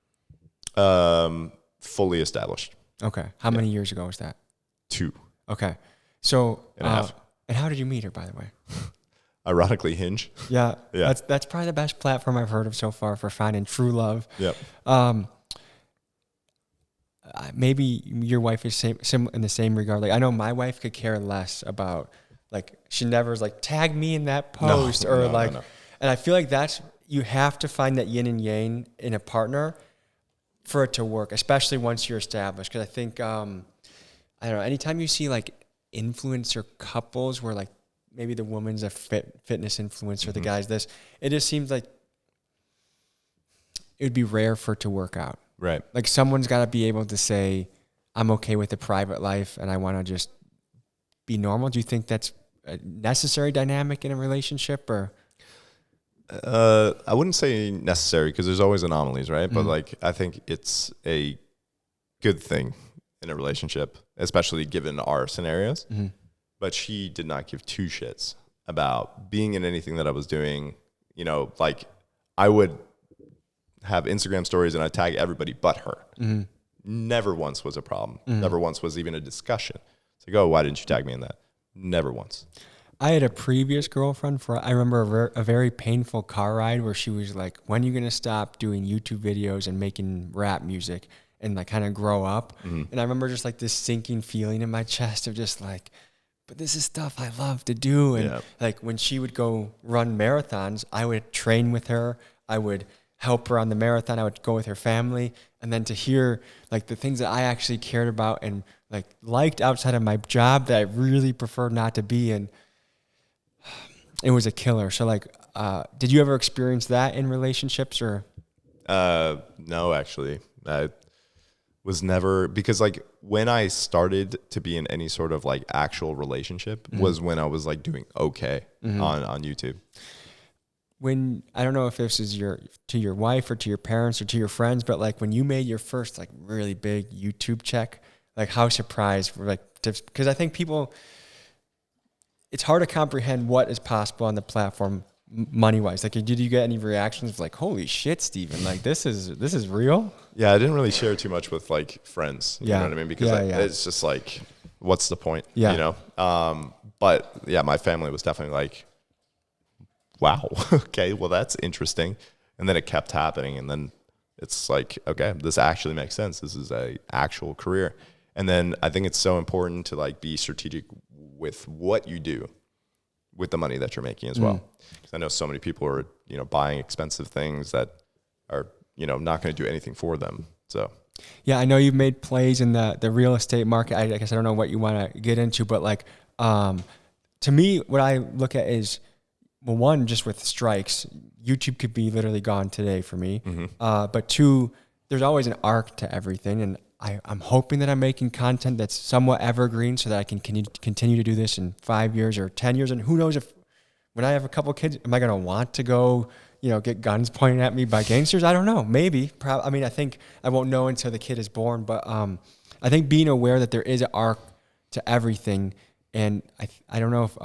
Fully established. Okay. How many years ago was that? 2. Okay. So, and a half. And how did you meet her, by the way? Ironically, Hinge. Yeah. Yeah. That's probably the best platform I've heard of so far for finding true love. Yep. Maybe your wife is in the same regard. Like I know my wife could care less about, like, she never's like, tag me in that post or no. And I feel like you have to find that yin and yang in a partner for it to work, especially once you're established. Cause I think, I don't know, anytime you see like influencer couples where like maybe the woman's a fitness influencer, the guy's this, it just seems like it would be rare for it to work out. Right. Like someone's got to be able to say, I'm okay with the private life and I want to just be normal. Do you think that's a necessary dynamic in a relationship or? I wouldn't say necessary because there's always anomalies, right? But like, I think it's a good thing in a relationship, especially given our scenarios. But she did not give 2 shits about being in anything that I was doing. Like I would have Instagram stories and I tag everybody but her. Never once was a problem. Never once was even a discussion. It's like, oh, why didn't you tag me in that? Never once. I had a previous girlfriend I remember a very painful car ride where she was like, when are you going to stop doing YouTube videos and making rap music and like kind of grow up? And I remember just like this sinking feeling in my chest of just like, but this is stuff I love to do. And like when she would go run marathons, I would train with her. I would help her on the marathon. I would go with her family. And then to hear like the things that I actually cared about and like liked outside of my job that I really preferred not to be in, it was a killer. So like, did you ever experience that in relationships or? No, actually. I was never, because like when I started to be in any sort of like actual relationship was when I was like doing okay on YouTube. When, I don't know if this is to your wife or to your parents or to your friends, but like when you made your first like really big YouTube check, like how surprised were like, because I think people, it's hard to comprehend what is possible on the platform money-wise. Like, did you get any reactions of like, holy shit, Steven, like this is real? Yeah, I didn't really share too much with like friends. You know what I mean? Because it's just like, what's the point? But yeah, my family was definitely like, wow, okay, well that's interesting. And then it kept happening. And then it's like, okay, this actually makes sense. This is a actual career. And then I think it's so important to like be strategic with what you do with the money that you're making as well. Because I know so many people are, buying expensive things that are, not going to do anything for them. So, yeah, I know you've made plays in the real estate market. I guess I don't know what you want to get into, but like, to me, what I look at is, well, one, just with strikes, YouTube could be literally gone today for me. But 2, there's always an arc to everything. And I'm hoping that I'm making content that's somewhat evergreen so that I can continue to do this in 5 years or 10 years. And who knows if when I have a couple kids, am I going to want to go, get guns pointed at me by gangsters? I don't know. Maybe. I mean, I think I won't know until the kid is born. But I think being aware that there is an arc to everything. And I don't know if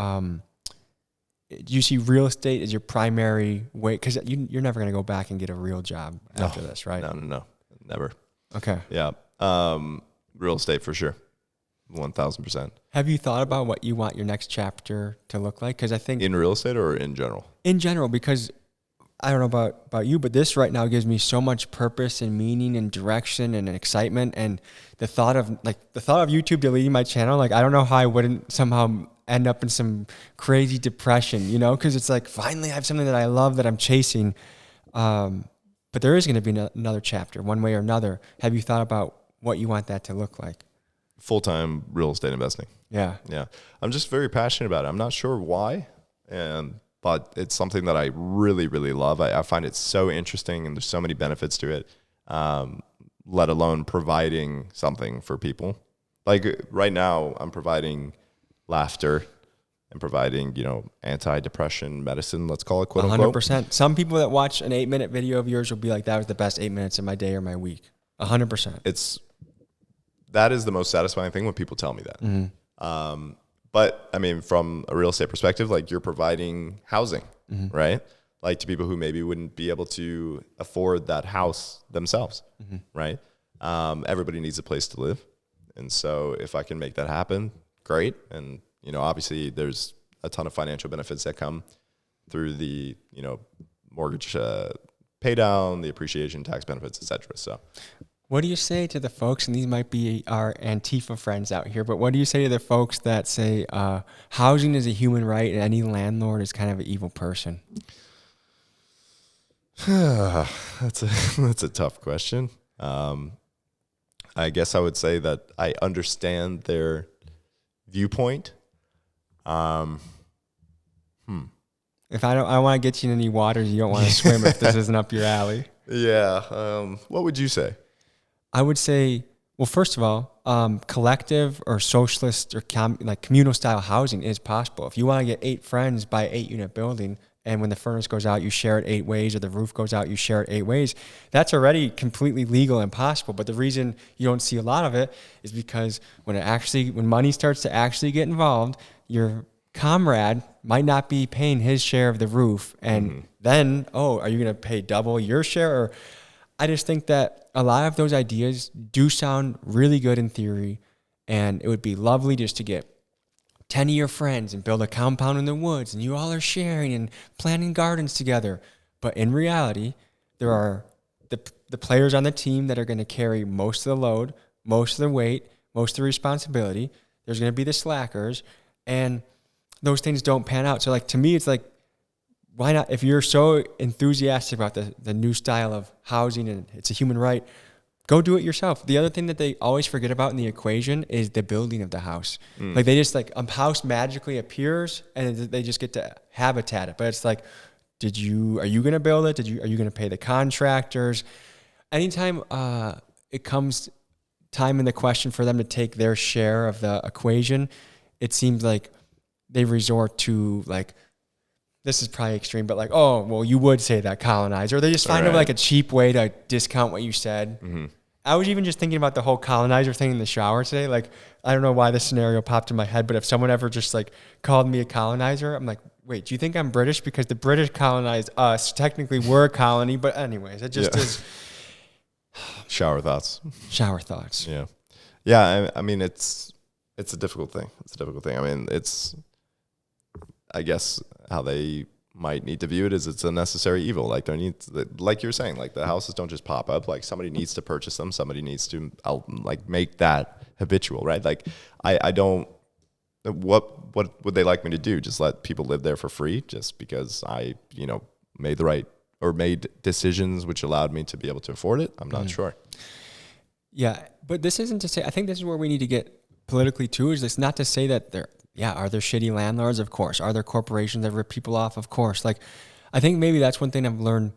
do you see real estate as your primary way? Because you're never going to go back and get a real job after this, right? No. Never. Okay. Yeah. Real estate for sure. 1,000%. Have you thought about what you want your next chapter to look like? Because I think in real estate or in general? In general, because I don't know about you, but this right now gives me so much purpose and meaning and direction and excitement. And the thought of YouTube deleting my channel, like I don't know how I wouldn't somehow end up in some crazy depression, because it's like finally I have something that I love that I'm chasing. But there is going to be another chapter, one way or another. Have you thought about what you want that to look like? Full-time real estate investing. Yeah. I'm just very passionate about it. I'm not sure why, but it's something that I really, really love. I find it so interesting, and there's so many benefits to it, let alone providing something for people. Like right now, I'm providing laughter and providing, anti-depression medicine, let's call it, quote unquote. 100%. Some people that watch an 8-minute video of yours will be like, that was the best 8 minutes of my day or my week. 100%. That is the most satisfying thing when people tell me that. Mm-hmm. But I mean, from a real estate perspective, like you're providing housing, mm-hmm. right? Like to people who maybe wouldn't be able to afford that house themselves, mm-hmm. right? Everybody needs a place to live. And so if I can make that happen, great. And, obviously there's a ton of financial benefits that come through the, mortgage pay down, the appreciation tax benefits, et cetera. So what do you say to the folks, and these might be our Antifa friends out here, but what do you say to the folks that say housing is a human right and any landlord is kind of an evil person? That's a tough question. I guess I would say that I understand their viewpoint. If I want to get you in any waters, you don't want to swim if this isn't up your alley. Yeah. What would you say? I would say, well, first of all, collective or socialist or communal style housing is possible. If you want to get 8 friends by 8-unit building, and when the furnace goes out, you share it 8 ways, or the roof goes out, you share it 8 ways, that's already completely legal and possible. But the reason you don't see a lot of it is because when money starts to actually get involved, your comrade might not be paying his share of the roof. And mm-hmm. then, are you going to pay double your share? Or I just think that a lot of those ideas do sound really good in theory, and it would be lovely just to get 10 of your friends and build a compound in the woods, and you all are sharing and planting gardens together. But in reality, there are the players on the team that are going to carry most of the load, most of the weight, most of the responsibility. There's going to be the slackers, and those things don't pan out. So to me, it's like, why not? If you're so enthusiastic about the new style of housing and it's a human right, go do it yourself. The other thing that they always forget about in the equation is the building of the house. Like they just a house magically appears and they just get to habitat it. But it's like, are you going to build it? Are you going to pay the contractors? Anytime it comes time in the question for them to take their share of the equation, it seems like they resort to this is probably extreme, but you would say that colonizer. Or they just find a cheap way to discount what you said. Mm-hmm. I was even just thinking about the whole colonizer thing in the shower today. I don't know why this scenario popped in my head, but if someone ever just called me a colonizer, I'm like, wait, do you think I'm British? Because the British colonized us. Technically, we're a colony, but anyways, it just is. Shower thoughts. Yeah. Yeah. I mean, it's a difficult thing. I mean, I guess how they might need to view it is it's a necessary evil. Like you're saying, the houses don't just pop up. Somebody needs to purchase them. Somebody needs to make that habitual, right? I don't. What would they like me to do? Just let people live there for free, just because I made decisions which allowed me to be able to afford it? I'm not sure. Yeah, but this isn't to say. I think this is where we need to get politically too. Is this not to say that are there shitty landlords? Of course. Are there corporations that rip people off? Of course. I think maybe that's one thing I've learned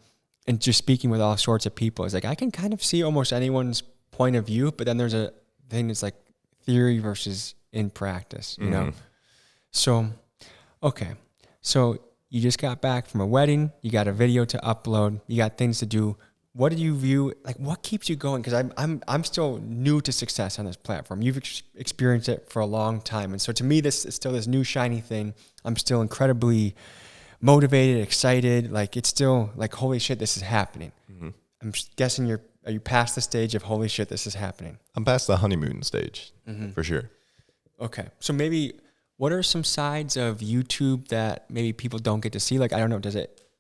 in just speaking with all sorts of people is I can kind of see almost anyone's point of view, but then there's a thing that's like theory versus in practice, you know? So, okay. So you just got back from a wedding, you got a video to upload, you got things to do. What do you view, like what keeps you going? Because I'm still new to success on this platform. You've experienced it for a long time. And so to me, this is still this new shiny thing. I'm still incredibly motivated, excited. Like it's still like, holy shit, this is happening. I'm guessing are you past the stage of holy shit, this is happening? I'm past the honeymoon stage for sure. Okay. So maybe what are some sides of YouTube that maybe people don't get to see? Like, I don't know,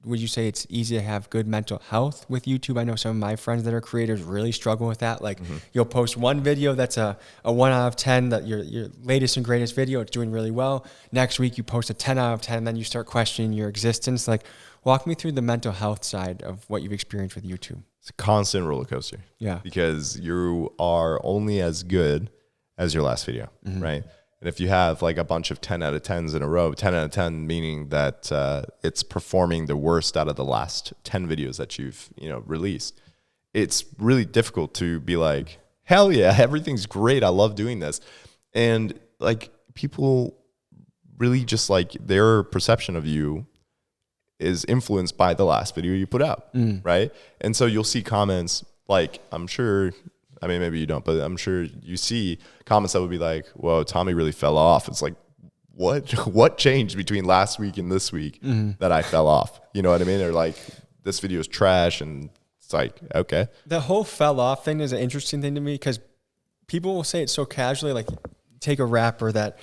would you say it's easy to have good mental health with YouTube? I know some of my friends that are creators really struggle with that. Like you'll post one video that's a 1 out of 10, that your latest and greatest video, it's doing really well. Next week you post a 10 out of 10, and then you start questioning your existence. Like walk me through the mental health side of what you've experienced with YouTube. It's a constant roller coaster. Yeah. Because you are only as good as your last video, right? And if you have like a bunch of 10 out of 10s in a row, 10 out of 10 meaning that it's performing the worst out of the last 10 videos that you've released, it's really difficult to be like, hell yeah, everything's great. I love doing this. And like people really just like their perception of you is influenced by the last video you put out, right? And so you'll see comments like, I'm sure, I mean, maybe you don't, but I'm sure you see comments that would be like, whoa, Tommy really fell off. It's like, what changed between last week and this week that I fell off? You know what I mean? Or like, this video is trash, and it's like, okay. The whole fell off thing is an interesting thing to me because people will say it so casually, like take a rapper that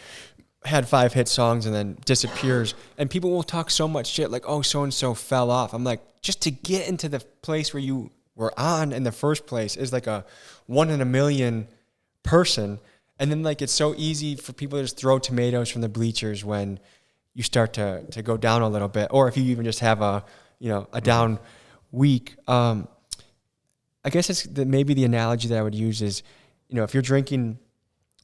had 5 hit songs and then disappears, and people will talk so much shit like, oh, so-and-so fell off. I'm like, just to get into the place where you were on in the first place is like a 1 in a million person. And then like, it's so easy for people to just throw tomatoes from the bleachers when you start to go down a little bit, or if you even just have a down week. I guess maybe the analogy that I would use is, if you're drinking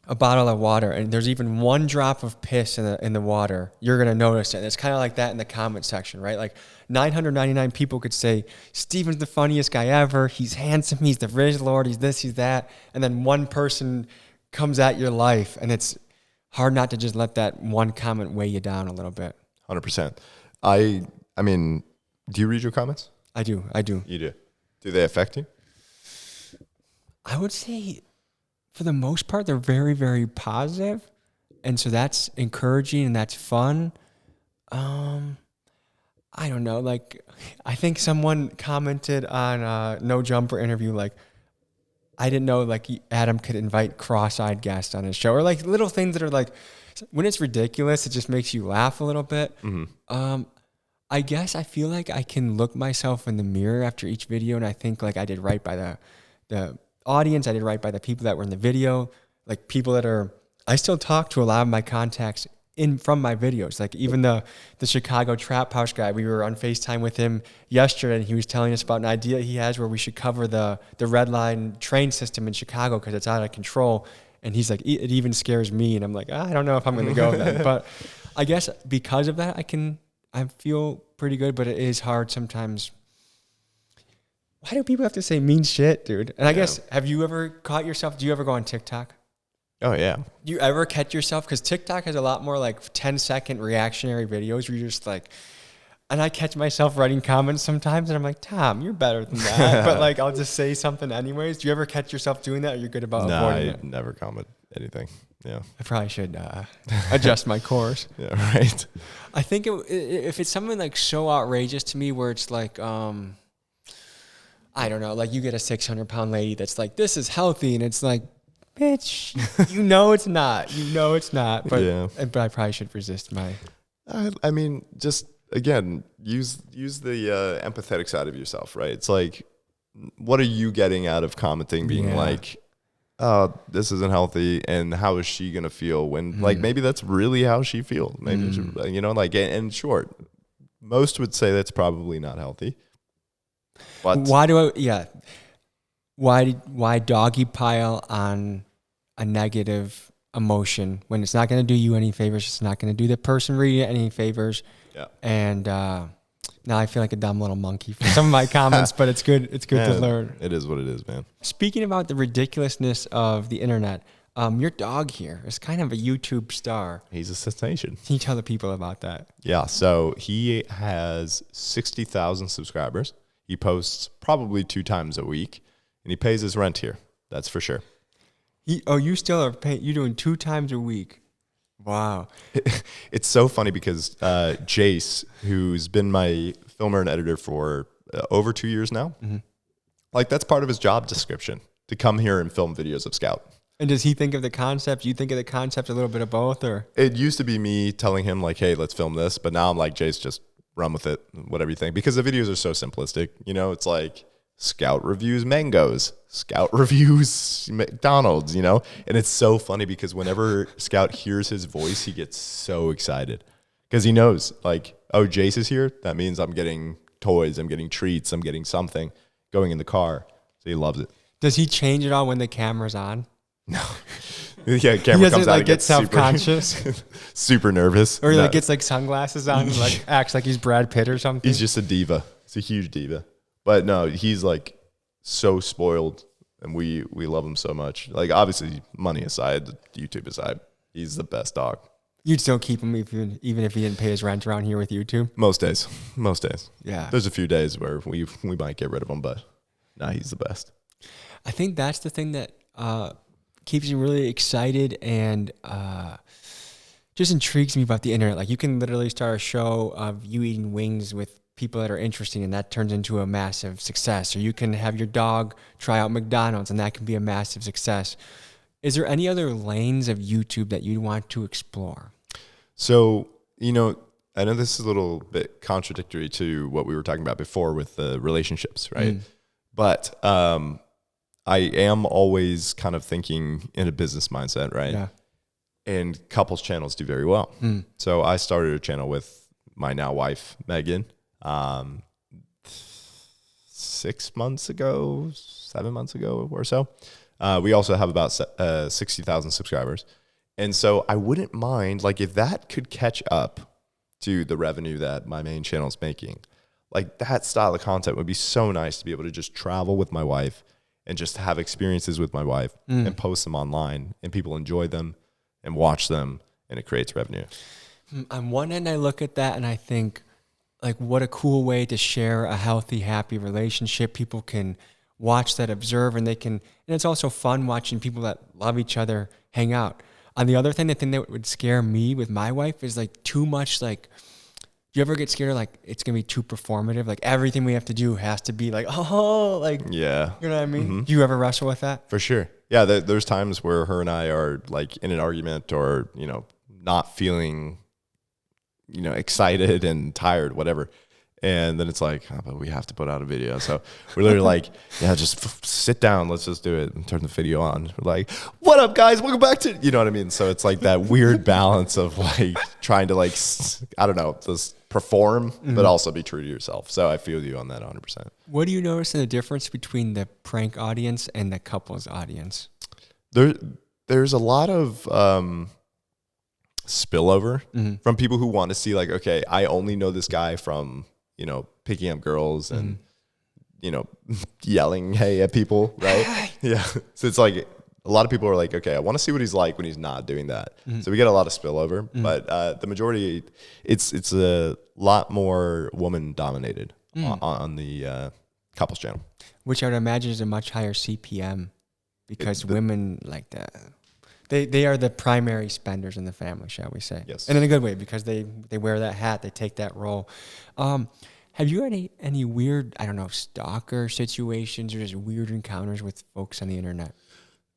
a bottle of water and there's even 1 drop of piss in the water, you're going to notice it. And it's kind of like that in the comment section, right? Like 999 people could say, Steven's the funniest guy ever. He's handsome. He's the rich Lord. He's this, he's that. And then one person comes at your life, and it's hard not to just let that one comment weigh you down a little bit. 100%. I mean, do you read your comments? I do. You do. Do they affect you? I would say for the most part, they're very, very positive. And so that's encouraging and that's fun. I don't know. Like, I think someone commented on a No Jumper interview, like, I didn't know like Adam could invite cross-eyed guests on his show, or like little things that are like, when it's ridiculous, it just makes you laugh a little bit. I guess I feel like I can look myself in the mirror after each video, and I think like I did right by the audience. I did right by the people that were in the video, like people that are, I still talk to a lot of my contacts from my videos. Like even the Chicago Trap House guy, we were on FaceTime with him yesterday, and he was telling us about an idea he has where we should cover the red line train system in Chicago because it's out of control. And he's like, it even scares me. And I'm like, I don't know if I'm going to go then. But I guess because of that, I feel pretty good, but it is hard sometimes. Why do people have to say mean shit, dude? And I guess, have you ever caught yourself? Do you ever go on TikTok? Oh, yeah. Do you ever catch yourself? Because TikTok has a lot more like 10-second reactionary videos where you're just like, and I catch myself writing comments sometimes, and I'm like, Tom, you're better than that. But like, I'll just say something anyways. Do you ever catch yourself doing that? Or you're good about avoiding it? I never comment anything. Yeah. I probably should adjust my course. Yeah, right. I think if it's something like so outrageous to me where it's like, I don't know, like you get a 600-pound lady that's like, this is healthy. And it's like, bitch, it's not. But, yeah. But I probably should resist my. I mean, just again, use the empathetic side of yourself, right? It's like, what are you getting out of commenting being like, oh, this isn't healthy, and how is she gonna feel when like maybe that's really how she feels? Maybe like in short, most would say that's probably not healthy. But why doggy pile on a negative emotion when it's not going to do you any favors? It's not going to do the person reading it any favors. Yeah. And Now I feel like a dumb little monkey for some of my comments, but it's good. It's good to learn. It is what it is, man. Speaking about the ridiculousness of the internet, your dog here is kind of a YouTube star. He's a sensation. Can you tell the people about that? Yeah, so he has 60,000 subscribers. He posts probably 2 times a week, and he pays his rent here. That's for sure. You still are paying? You're doing 2 times a week. Wow. It's so funny because Jace, who's been my filmer and editor for over 2 years now, like that's part of his job description, to come here and film videos of Scout. And does he think of the concept? You think of the concept a little bit of both, or? It used to be me telling him like, hey, let's film this. But now I'm like, Jace, just run with it, whatever you think. Because the videos are so simplistic. You know, it's like Scout reviews mangoes, Scout reviews McDonald's, you know? And it's so funny because whenever Scout hears his voice, he gets so excited. Because he knows, like, oh, Jace is here. That means I'm getting toys, I'm getting treats, I'm getting something going in the car. So he loves it. Does he change it all when the camera's on? No. Yeah, camera He doesn't comes out like and get gets self-conscious, super nervous. or he No. like gets like sunglasses on, and like acts like he's Brad Pitt or something. He's just a diva. He's a huge diva. But no, he's like so spoiled, and we love him so much. Like obviously, money aside, YouTube aside, he's the best dog. You'd still keep him even if he didn't pay his rent around here with YouTube. Most days. Yeah. There's a few days where we might get rid of him, but nah, he's the best. I think that's the thing that keeps me really excited and just intrigues me about the internet. Like you can literally start a show of you eating wings with people that are interesting, and that turns into a massive success. Or you can have your dog try out McDonald's, and that can be a massive success. Is there any other lanes of YouTube that you'd want to explore? So, you know, I know this is a little bit contradictory to what we were talking about before with the relationships, right? But I am always kind of thinking in a business mindset, right? Yeah. And couples channels do very well. So I started a channel with my now wife, Megan, 6 months ago, 7 months ago or so. We also have about 60,000 subscribers. And so I wouldn't mind, like, if that could catch up to the revenue that my main channel is making, like that style of content would be so nice to be able to just travel with my wife and just have experiences with my wife and post them online, and people enjoy them and watch them, and it creates revenue. On one end, I look at that and I think, like, what a cool way to share a healthy, happy relationship. People can watch that, observe, and and it's also fun watching people that love each other hang out. On the other thing, the thing that would scare me with my wife is like too much, like, do you ever get scared like it's going to be too performative? Like everything we have to do has to be like, oh, like, Yeah. you know what I mean? Do you ever wrestle with that? For sure. Yeah, there's times where her and I are like in an argument or, you know, not feeling, you know, excited and tired, whatever. And then it's like, oh, but we have to put out a video. So we're literally like, yeah, just sit down. Let's just do it and turn the video on. We're like, what up, guys? Welcome back to, you know what I mean? So it's like that weird balance of like trying to like, I don't know, just perform, but also be true to yourself. So I feel you on that 100%. What do you notice in the difference between the prank audience and the couples audience? There's a lot of spillover from people who want to see like, okay, I only know this guy from, you know, picking up girls and, you know, yelling hey at people, right? Yeah. So it's like a lot of people are like, okay, I want to see what he's like when he's not doing that. So we get a lot of spillover, but the majority, it's a lot more woman dominated on the couples channel. Which I would imagine is a much higher CPM because women like that. They are the primary spenders in the family, shall we say? Yes. And in a good way because they wear that hat, they take that role. Have you had any weird, I don't know, stalker situations or just weird encounters with folks on the internet?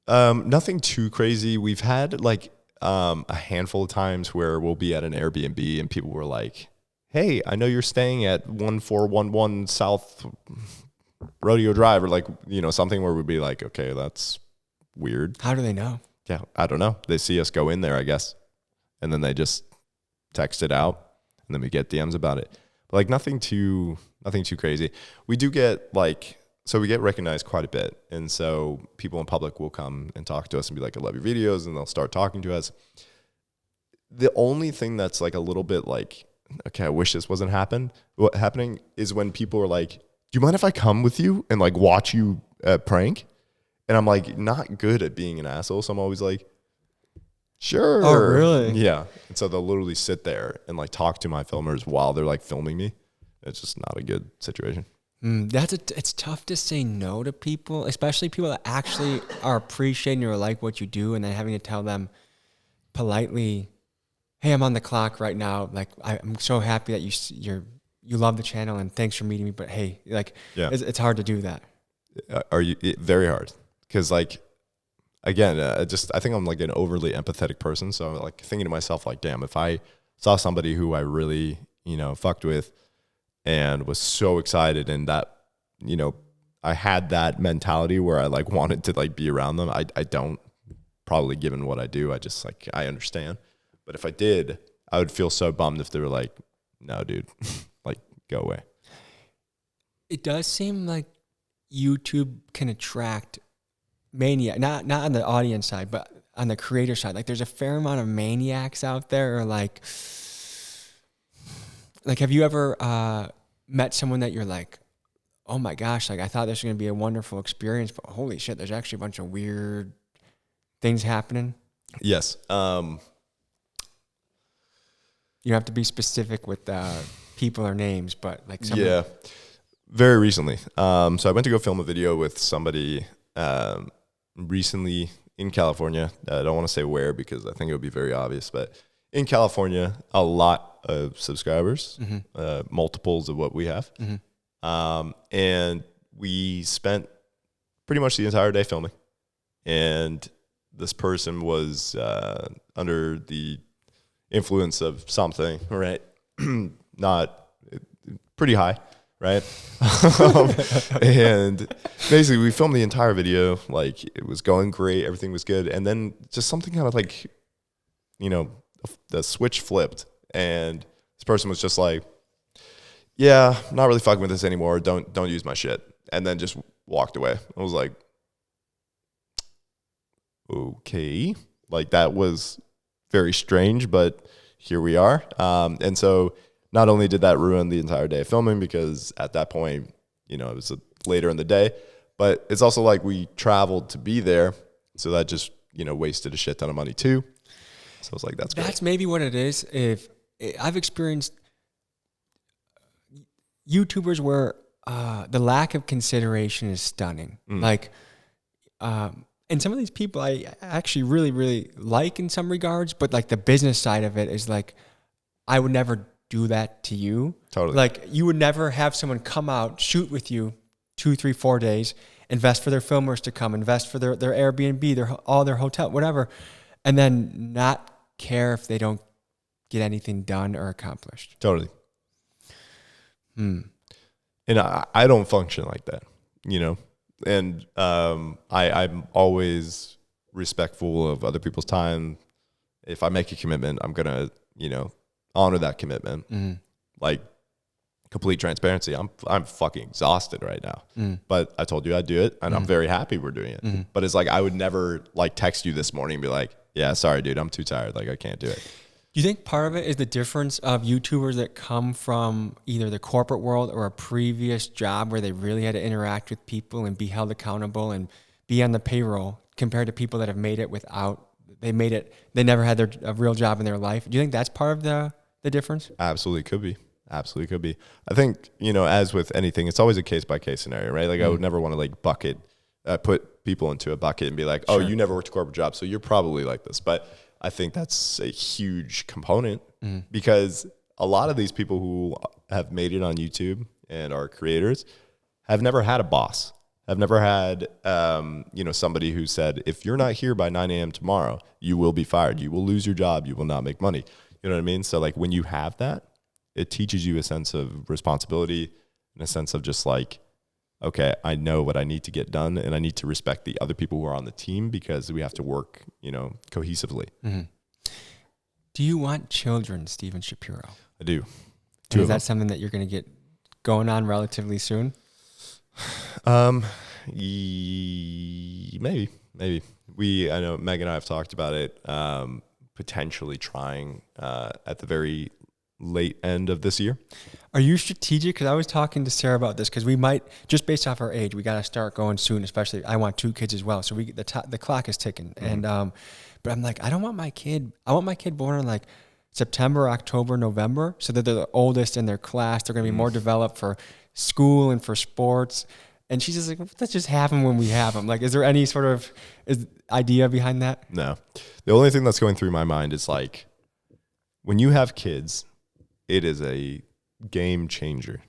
Nothing too crazy. We've had like a handful of times where we'll be at an Airbnb and people were like, hey, I know you're staying at 1411 South Rodeo Drive, or like, you know, something where we'd be like, okay, that's weird. How do they know? Yeah, I don't know. They see us go in there, I guess. And then they just text it out, and then we get DMs about it. But like nothing too crazy. We do get like, so we get recognized quite a bit. And so people in public will come and talk to us and be like, I love your videos, and they'll start talking to us. The only thing that's like a little bit like okay, I wish this wasn't happening is when people are like, do you mind if I come with you and like watch you prank? And I'm like, not good at being an asshole. So I'm always like, sure. Oh, really? Yeah. And so they'll literally sit there and like talk to my filmers while they're like filming me. It's just not a good situation. It's tough to say no to people, especially people that actually are appreciating or like what you do, and then having to tell them politely, "Hey, I'm on the clock right now. Like, I'm so happy that you love the channel, and thanks for meeting me. But hey, like, it's hard to do that." Very hard. Because like, again, I think I'm like an overly empathetic person. So I'm like thinking to myself, like, damn, if I saw somebody who I really, fucked with and was so excited, and that, I had that mentality where I like wanted to like be around them. I don't, probably given what I do. I just like, I understand. But if I did, I would feel so bummed if they were like, no, dude, like go away. It does seem like YouTube can attract maniac, not on the audience side, but on the creator side. Like there's a fair amount of maniacs out there, or like have you ever met someone that you're like, oh my gosh, like I thought this was gonna be a wonderful experience, but holy shit, there's actually a bunch of weird things happening? Yes. You don't have to be specific with people or names, but like somebody. Yeah, very recently. So I went to go film a video with somebody recently in California. I don't want to say where because I think it would be very obvious, but in California, a lot of subscribers, multiples of what we have. And we spent pretty much the entire day filming. And this person was under the influence of something, right? Not pretty high, right? And basically we filmed the entire video. Like it was going great. Everything was good. And then just something kind of like, the switch flipped, and this person was just like, yeah, I'm not really fucking with this anymore. Don't use my shit. And then just walked away. I was like, okay. Like that was very strange, but here we are. And so not only did that ruin the entire day of filming, because at that point, it was later in the day, but it's also like we traveled to be there. So that just, wasted a shit ton of money too. So I was like, that's great. That's maybe what it is. If I've experienced YouTubers where the lack of consideration is stunning. Like, and some of these people I actually really, really like in some regards, but like the business side of it is like, I would never do that to you. Totally. Like you would never have someone come out, shoot with you 2, 3, 4 days, invest for their filmers to come, invest for their Airbnb, all their hotel, whatever, and then not care if they don't get anything done or accomplished. Totally. And I don't function like that, and I'm always respectful of other people's time. If I make a commitment, I'm going to, honor that commitment. Like complete transparency. I'm fucking exhausted right now, but I told you I'd do it, and I'm very happy we're doing it. But it's like, I would never like text you this morning and be like, yeah, sorry, dude, I'm too tired. Like I can't do it. Do you think part of it is the difference of YouTubers that come from either the corporate world or a previous job where they really had to interact with people and be held accountable and be on the payroll, compared to people that have made it without, they never had a real job in their life? Do you think that's part of the difference? Absolutely could be. Absolutely could be. I think, as with anything, it's always a case by case scenario, right? Like I would never want to like put people into a bucket and be like, oh, you never worked a corporate job, so you're probably like this. But I think that's a huge component, because a lot of these people who have made it on YouTube and are creators have never had a boss, have never had, somebody who said, if you're not here by 9 a.m. tomorrow, you will be fired. You will lose your job. You will not make money. You know what I mean? So like when you have that, it teaches you a sense of responsibility and a sense of just like, okay, I know what I need to get done, and I need to respect the other people who are on the team, because we have to work, cohesively. Do you want children, Steven Shapiro? I do. Is that something that you're going to get going on relatively soon? Maybe. I know Meg and I have talked about it, potentially trying, at the very late end of this year. Are you strategic? Because I was talking to Sarah about this, because we might, just based off our age, we got to start going soon, especially I want 2 kids as well. So the clock is ticking. And, but I'm like, I want my kid born in like September, October, November. So that they're the oldest in their class. They're going to be more developed for school and for sports. And she's just like, let's just have them when we have them. Like, is there any sort of idea behind that? No. The only thing that's going through my mind is like, when you have kids, it is a game changer.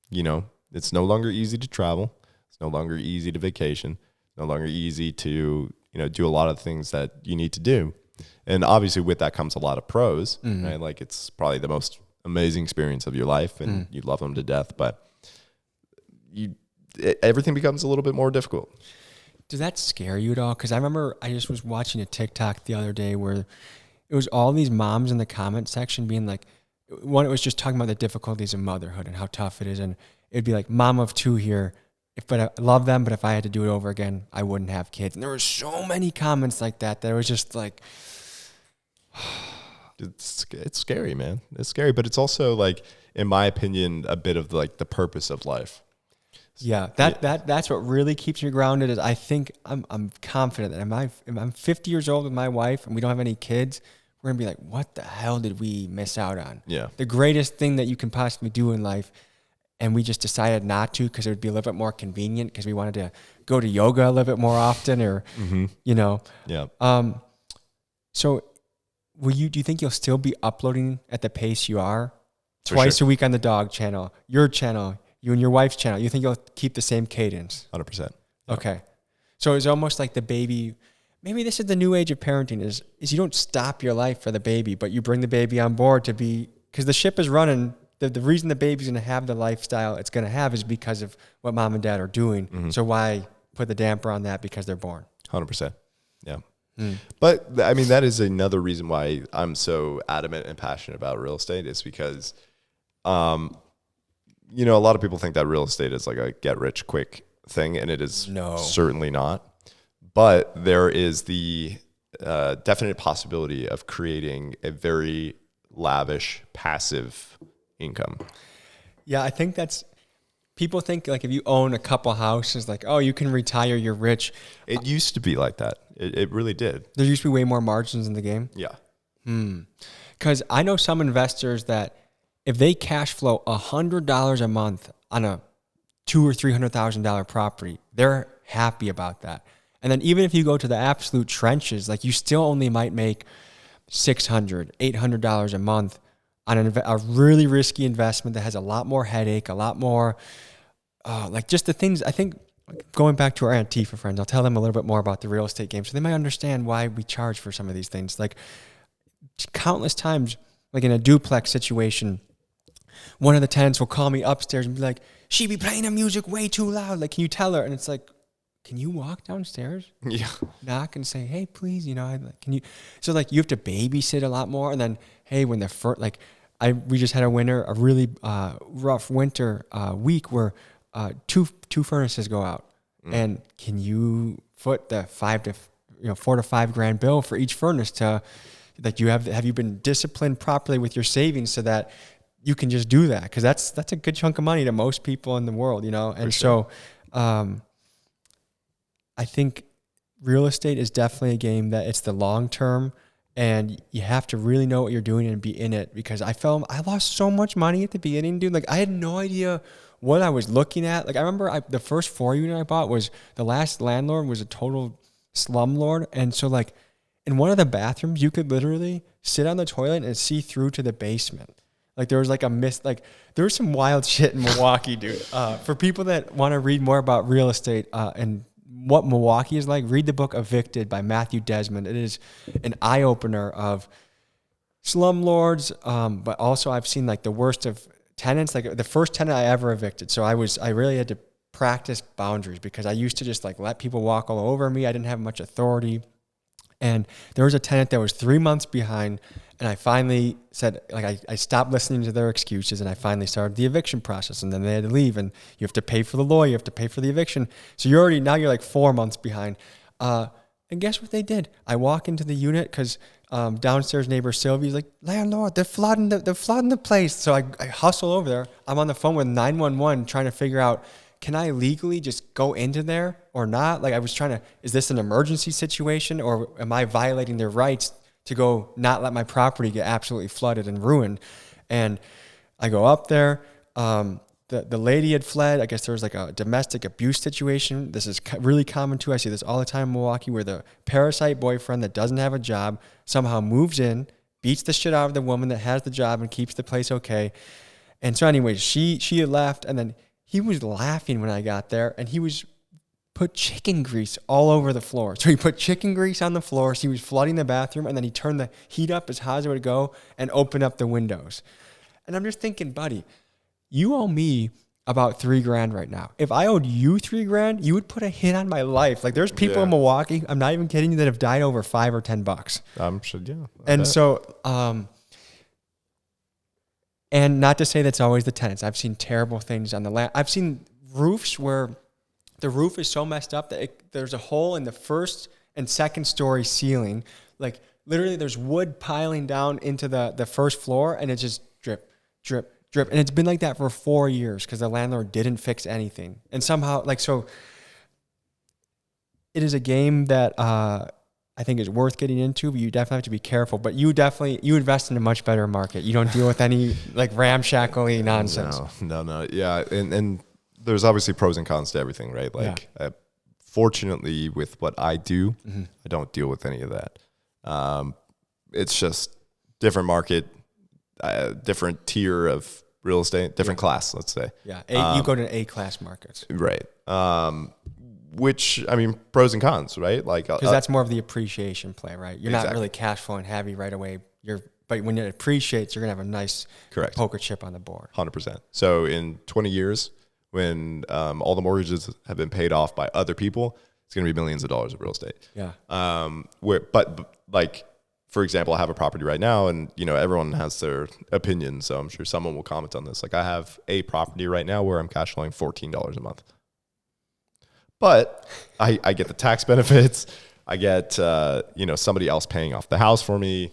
You know, it's no longer easy to travel. It's no longer easy to vacation. It's no longer easy to, you know, do a lot of things that you need to do. And obviously with that comes a lot of pros, right? Like, it's probably the most amazing experience of your life, and you love them to death, but everything becomes a little bit more difficult. Does that scare you at all? Because I remember I just was watching a TikTok the other day where it was all these moms in the comment section being like, one, it was just talking about the difficulties of motherhood and how tough it is. And it'd be like, mom of 2 here, but I love them, but if I had to do it over again, I wouldn't have kids. And there were so many comments like that it was just like, it's scary, man. It's scary, but it's also, like, in my opinion, a bit of like the purpose of life. Yeah, that's what really keeps me grounded. Is I think I'm confident that if I'm 50 years old with my wife and we don't have any kids, we're gonna be like, what the hell did we miss out on? Yeah, the greatest thing that you can possibly do in life, and we just decided not to because it would be a little bit more convenient because we wanted to go to yoga a little bit more often, or you know. Yeah. So, do you think you'll still be uploading at the pace you are, twice a week on the dog channel, your channel? You and your wife's channel, you think you'll keep the same cadence? 100%. Yeah. Okay. So it's almost like the baby, maybe this is the new age of parenting, is you don't stop your life for the baby, but you bring the baby on board to be, because the ship is running. The reason the baby's going to have the lifestyle it's going to have is because of what mom and dad are doing. So why put the damper on that because they're born? 100%. Yeah. But I mean, that is another reason why I'm so adamant and passionate about real estate, is because, you know, a lot of people think that real estate is like a get rich quick thing, and it is certainly not. But there is the definite possibility of creating a very lavish passive income. Yeah, I think people think like if you own a couple houses, like, oh, you can retire, you're rich. It used to be like that. It really did. There used to be way more margins in the game. Yeah. Because I know some investors that if they cash flow $100 a month on a $200,000 or $300,000 property, they're happy about that. And then even if you go to the absolute trenches, like, you still only might make $600, $800 a month on a really risky investment that has a lot more headache, a lot more, like, just the things. I think going back to our Antifa friends, I'll tell them a little bit more about the real estate game so they might understand why we charge for some of these things. Like, countless times, like in a duplex situation, one of the tenants will call me upstairs and be like, she be playing the music way too loud. Like, can you tell her? And it's like, can you walk downstairs? Yeah. Knock and say, hey, please, you know, can you? So, like, you have to babysit a lot more. And then, hey, when the first, like, we just had a really rough winter week where two furnaces go out. And can you foot the $4 to $5 grand bill for each furnace to, like, have you been disciplined properly with your savings so that you can just do that? Because that's a good chunk of money to most people in the world, you know. And so I think real estate is definitely a game that it's the long term, and you have to really know what you're doing and be in it. Because I lost so much money at the beginning, dude. Like, I had no idea what I was looking at. Like, I remember the first 4 unit I bought was, the last landlord was a total slumlord. And so, like, in one of the bathrooms, you could literally sit on the toilet and see through to the basement. Like, there was like a mist, like, there was some wild shit in Milwaukee, dude. For people that want to read more about real estate and what Milwaukee is like, read the book Evicted by Matthew Desmond. It is an eye-opener of slumlords, but also I've seen, like, the worst of tenants. Like, the first tenant I ever evicted. So I really had to practice boundaries, because I used to just, like, let people walk all over me. I didn't have much authority. And there was a tenant that was 3 months behind, and I finally said, like, I stopped listening to their excuses, and I finally started the eviction process. And then they had to leave, and you have to pay for the lawyer, you have to pay for the eviction. So you're like 4 months behind. And guess what they did? I walk into the unit because downstairs neighbor Sylvie's like, landlord, they're flooding the place. So I hustle over there. I'm on the phone with 911 trying to figure out, can I legally just go into there or not? Like I was trying to, is this an emergency situation or am I violating their rights to go not let my property get absolutely flooded and ruined? And I go up there. The lady had fled. I guess there was like a domestic abuse situation. This is really common too. I see this all the time in Milwaukee where the parasite boyfriend that doesn't have a job somehow moves in, beats the shit out of the woman that has the job and keeps the place okay. And so anyways, she had left and then he was laughing when I got there and he was put chicken grease all over the floor. So he put chicken grease on the floor. So he was flooding the bathroom and then he turned the heat up as high as it would go and opened up the windows. And I'm just thinking, buddy, you owe me about $3,000 right now. If I owed you $3,000, you would put a hit on my life. Like there's people in Milwaukee, I'm not even kidding you, that have died over $5 or $10. I'm sure, yeah. And so, and not to say that's always the tenants. I've seen terrible things on the land. I've seen roofs where the roof is so messed up that there's a hole in the first and second story ceiling. Like literally there's wood piling down into the first floor and it just drip, drip, drip. And it's been like that for 4 years because the landlord didn't fix anything. And somehow, like, so it is a game that I think is worth getting into, but you definitely have to be careful. But you invest in a much better market. You don't deal with any like ramshackly nonsense. No. Yeah. And there's obviously pros and cons to everything, right? Like, fortunately with what I do, I don't deal with any of that. It's just different market, different tier of real estate, different class, let's say. Yeah, you go to A-class markets. Right. Which, I mean, pros and cons, right? Like, because that's more of the appreciation play, right? You're not really cash flowing heavy right away. But when it appreciates, you're going to have a nice poker chip on the board. 100%. So in 20 years, when all the mortgages have been paid off by other people, it's going to be millions of dollars of real estate. Yeah. But like, for example, I have a property right now and, you know, everyone has their opinion. So I'm sure someone will comment on this. Like I have a property right now where I'm cash flowing $14 a month. But I get the tax benefits. I get, somebody else paying off the house for me.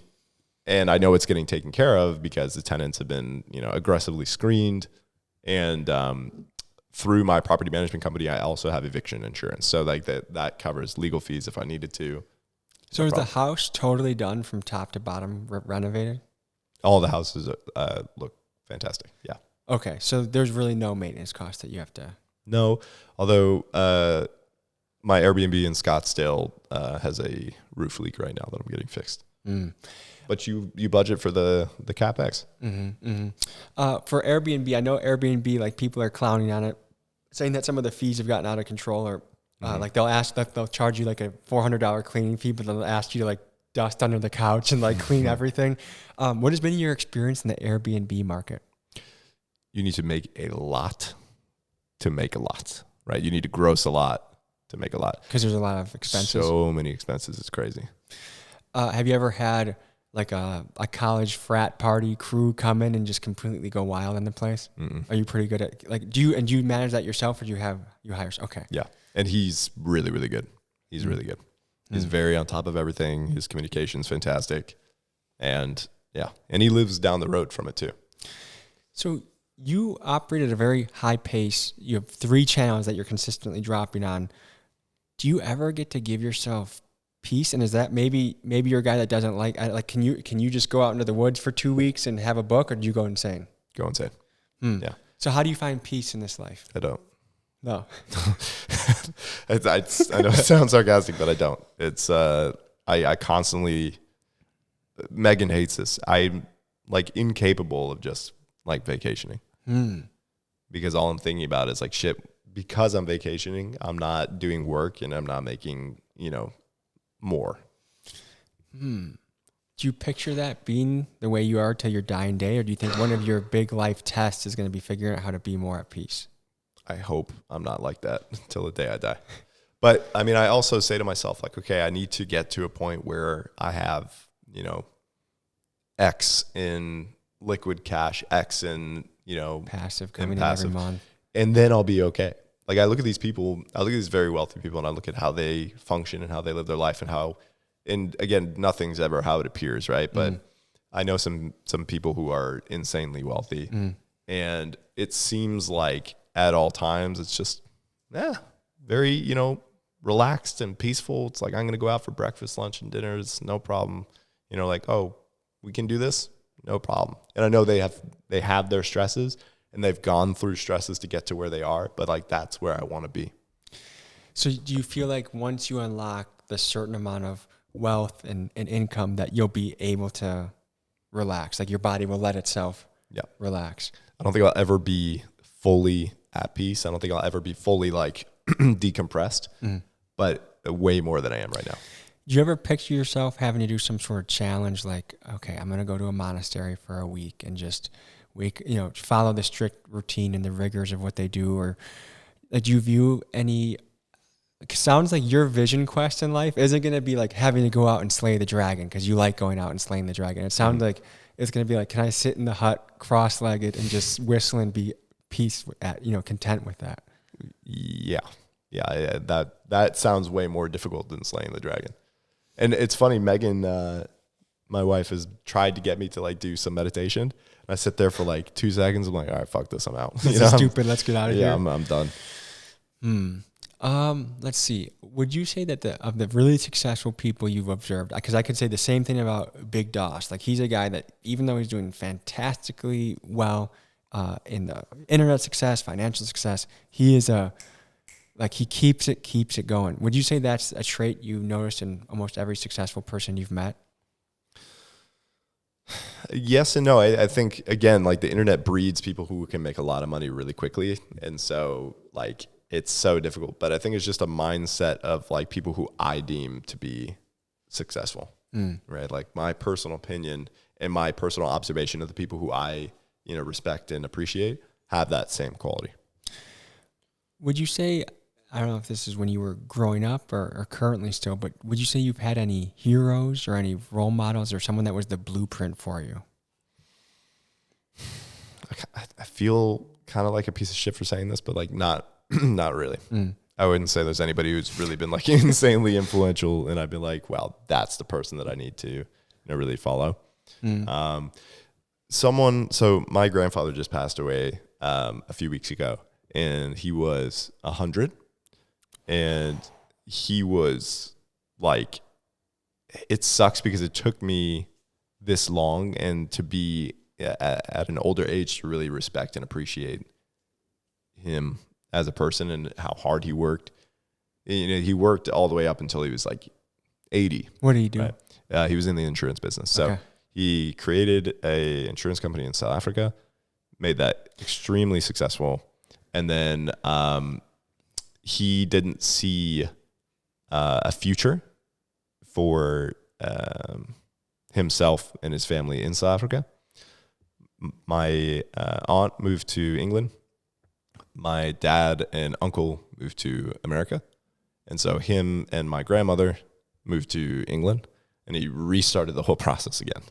And I know it's getting taken care of because the tenants have been, aggressively screened. And through my property management company, I also have eviction insurance. So like that covers legal fees if I needed to. So is the house totally done from top to bottom, renovated? All the houses look fantastic. Yeah. Okay. So there's really no maintenance cost that you have to... No, although my Airbnb in Scottsdale has a roof leak right now that I'm getting fixed. But you budget for the CapEx. For Airbnb, I know Airbnb, like people are clowning on it, saying that some of the fees have gotten out of control, or like they'll charge you like a $400 cleaning fee, but they'll ask you to like dust under the couch and like clean everything. What has been your experience in the Airbnb market? You need to make a lot to make a lot, right? You need to gross a lot to make a lot. Because there's a lot of expenses. So many expenses. It's crazy. Have you ever had like a college frat party crew come in and just completely go wild in the place? Are you pretty good at like, do you manage that yourself or do you hire? Okay. Yeah. And he's really, really good. He's really good. He's very on top of everything. His communication's fantastic. And yeah. And he lives down the road from it too. So you operate at a very high pace. You have 3 channels that you're consistently dropping on. Do you ever get to give yourself peace? And is that maybe you're a guy that doesn't like can you just go out into the woods for 2 weeks and have a book, or do you go insane? Go insane. Yeah. So how do you find peace in this life? I don't. No. I know it sounds sarcastic, but I don't. It's I constantly, Megan hates this. I'm like incapable of just like vacationing. Because all I'm thinking about is like, shit, because I'm vacationing, I'm not doing work and I'm not making, more. Do you picture that being the way you are till your dying day? Or do you think one of your big life tests is going to be figuring out how to be more at peace? I hope I'm not like that until the day I die. But I mean, I also say to myself, like, okay, I need to get to a point where I have, X in liquid cash, X in, passive coming in every month. And then I'll be okay. like I look at these people, I look at these very wealthy people, and I look at how they function and how they live their life, and how, and again, nothing's ever how it appears, right? But I know some people who are insanely wealthy, and it seems like at all times it's just very, you know, relaxed and peaceful. It's like, I'm going to go out for breakfast, lunch, and dinner. It's no problem. You know, like, oh, we can do this, no problem. And I know they have their stresses, and they've gone through stresses to get to where they are, but like that's where I want to be. So do you feel like once you unlock the certain amount of wealth and income that you'll be able to relax, like your body will let itself relax? I don't think I'll ever be fully at peace. I don't think I'll ever be fully like decompressed, but way more than I am right now. Do you ever picture yourself having to do some sort of challenge, like, okay, I'm going to go to a monastery for a week and just follow the strict routine and the rigors of what they do? Or like, do you view any, it sounds like your vision quest in life isn't going to be like having to go out and slay the dragon because you like going out and slaying the dragon. It sounds like it's going to be like, can I sit in the hut cross-legged and just whistle and be content with that? Yeah. That sounds way more difficult than slaying the dragon. And it's funny, Megan, my wife, has tried to get me to like do some meditation. I sit there for like 2 seconds. I'm like, all right, fuck this. I'm out. This is stupid. Let's get out of here. Yeah, I'm done. Let's see. Would you say that of the really successful people you've observed, because I could say the same thing about Big Doss. Like, he's a guy that even though he's doing fantastically well in the internet success, financial success, he is he keeps it going. Would you say that's a trait you noticed in almost every successful person you've met? Yes and no. I think, again, like the internet breeds people who can make a lot of money really quickly. And so like it's so difficult. But I think it's just a mindset of like people who I deem to be successful, right? Like my personal opinion and my personal observation of the people who I, respect and appreciate have that same quality. Would you say, I don't know if this is when you were growing up or currently still, but would you say you've had any heroes or any role models or someone that was the blueprint for you? I feel kind of like a piece of shit for saying this, but like not really. I wouldn't say there's anybody who's really been like insanely influential, and I'd be like, wow, that's the person that I need to really follow. So my grandfather just passed away a few weeks ago, and he was 100. And he was like, it sucks because it took me this long and to be at an older age to really respect and appreciate him as a person and how hard he worked. He worked all the way up until he was like 80. What did he do? Right? He was in the insurance business. So he created a insurance company in South Africa, made that extremely successful. And then, he didn't see a future for himself and his family in South Africa. My aunt moved to England. My dad and uncle moved to America. And so him and my grandmother moved to England, and he restarted the whole process again.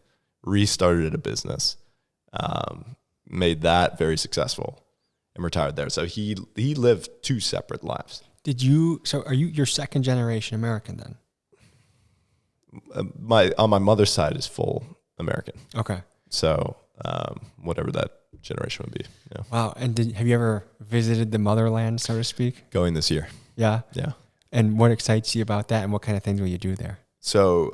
Restarted a business, made that very successful, and retired there. So he lived 2 separate lives. So are you your second generation American then? On my mother's side is full American. Okay. So whatever that generation would be. Yeah. Wow. And have you ever visited the motherland, so to speak? Going this year. Yeah. Yeah. And what excites you about that, and what kind of things will you do there? So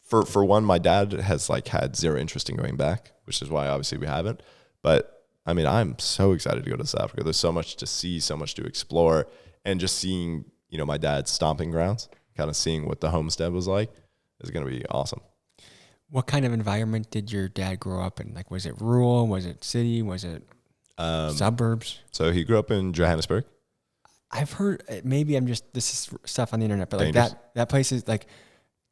for one, my dad has like had zero interest in going back, which is why obviously we haven't. But I mean, I'm so excited to go to South Africa. There's so much to see, so much to explore, and just seeing, my dad's stomping grounds, kind of seeing what the homestead was like is going to be awesome. What kind of environment did your dad grow up in? Like, was it rural? Was it city? Was it suburbs? So he grew up in Johannesburg. I've heard, this is stuff on the internet, but like Dangerous. that place is like,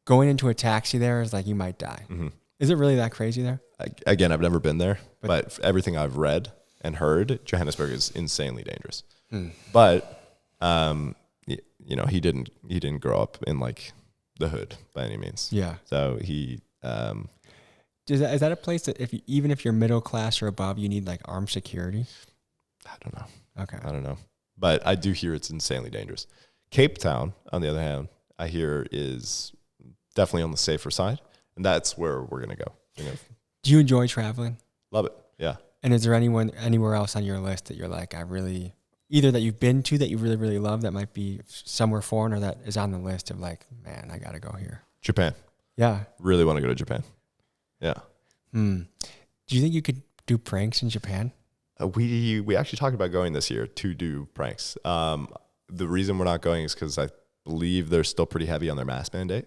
going into a taxi there is like you might die. Mm-hmm. Is it really that crazy there? Again, I've never been there, but everything I've read and heard, Johannesburg is insanely dangerous. But he didn't grow up in like the hood by any means. Yeah. So he is that a place that even if you're middle class or above, you need like armed security? I don't know. Okay. I don't know. but I do hear it's insanely dangerous. Cape Town, on the other hand, I hear is definitely on the safer side, and that's where we're gonna go. Do you enjoy traveling? Love it. Yeah. And is there anywhere else on your list that you're like, either that you've been to that you really, really love that might be somewhere foreign, or that is on the list of like, man, I got to go here? Japan. Yeah. Really want to go to Japan. Yeah. Do you think you could do pranks in Japan? We actually talked about going this year to do pranks. The reason we're not going is because I believe they're still pretty heavy on their mask mandate.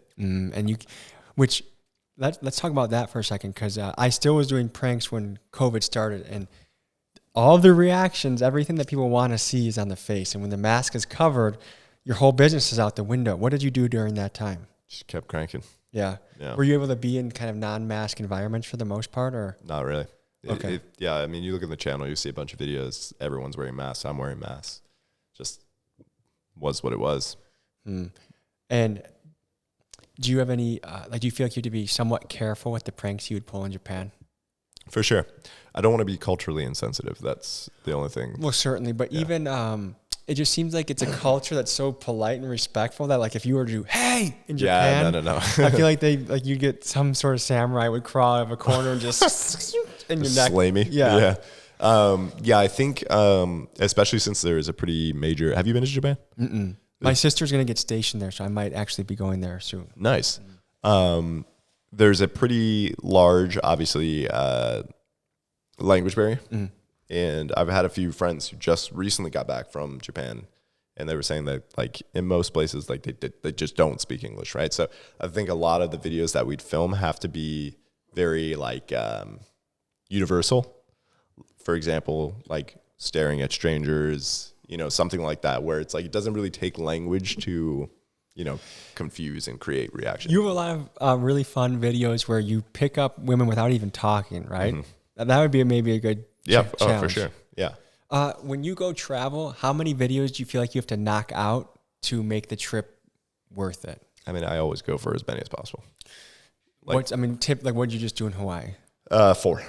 Let's talk about that for a second, because I still was doing pranks when COVID started, and all the reactions, everything that people want to see is on the face. And when the mask is covered, your whole business is out the window. What did you do during that time? Just kept cranking. Yeah. Were you able to be in kind of non-mask environments for the most part, or? Not really. Okay. Yeah, I mean, you look at the channel, you see a bunch of videos. Everyone's wearing masks. I'm wearing masks. Just was what it was. And do you have any, do you feel like you have to be somewhat careful with the pranks you would pull in Japan? For sure. I don't want to be culturally insensitive. That's the only thing. Well, certainly. But even, it just seems like it's a culture that's so polite and respectful that, like, if you were to do, hey, in Japan, no. I feel like you'd get some sort of samurai would crawl out of a corner and just in your neck. Slay me. Yeah. I think, especially since there is a pretty major, have you been to Japan? Mm-mm. My sister's going to get stationed there, so I might actually be going there soon. Nice. There's a pretty large, obviously, language barrier. And I've had a few friends who just recently got back from Japan, and they were saying that, like, in most places, like, they just don't speak English, right? So I think a lot of the videos that we'd film have to be very, like, universal. For example, like staring at strangers, something like that, where it's like it doesn't really take language to, confuse and create reaction. You have a lot of really fun videos where you pick up women without even talking, right? That would be maybe a good challenge. Oh, for sure. Yeah. When you go travel, how many videos do you feel like you have to knock out to make the trip worth it? I mean, I always go for as many as possible. What did you just do in Hawaii? 4.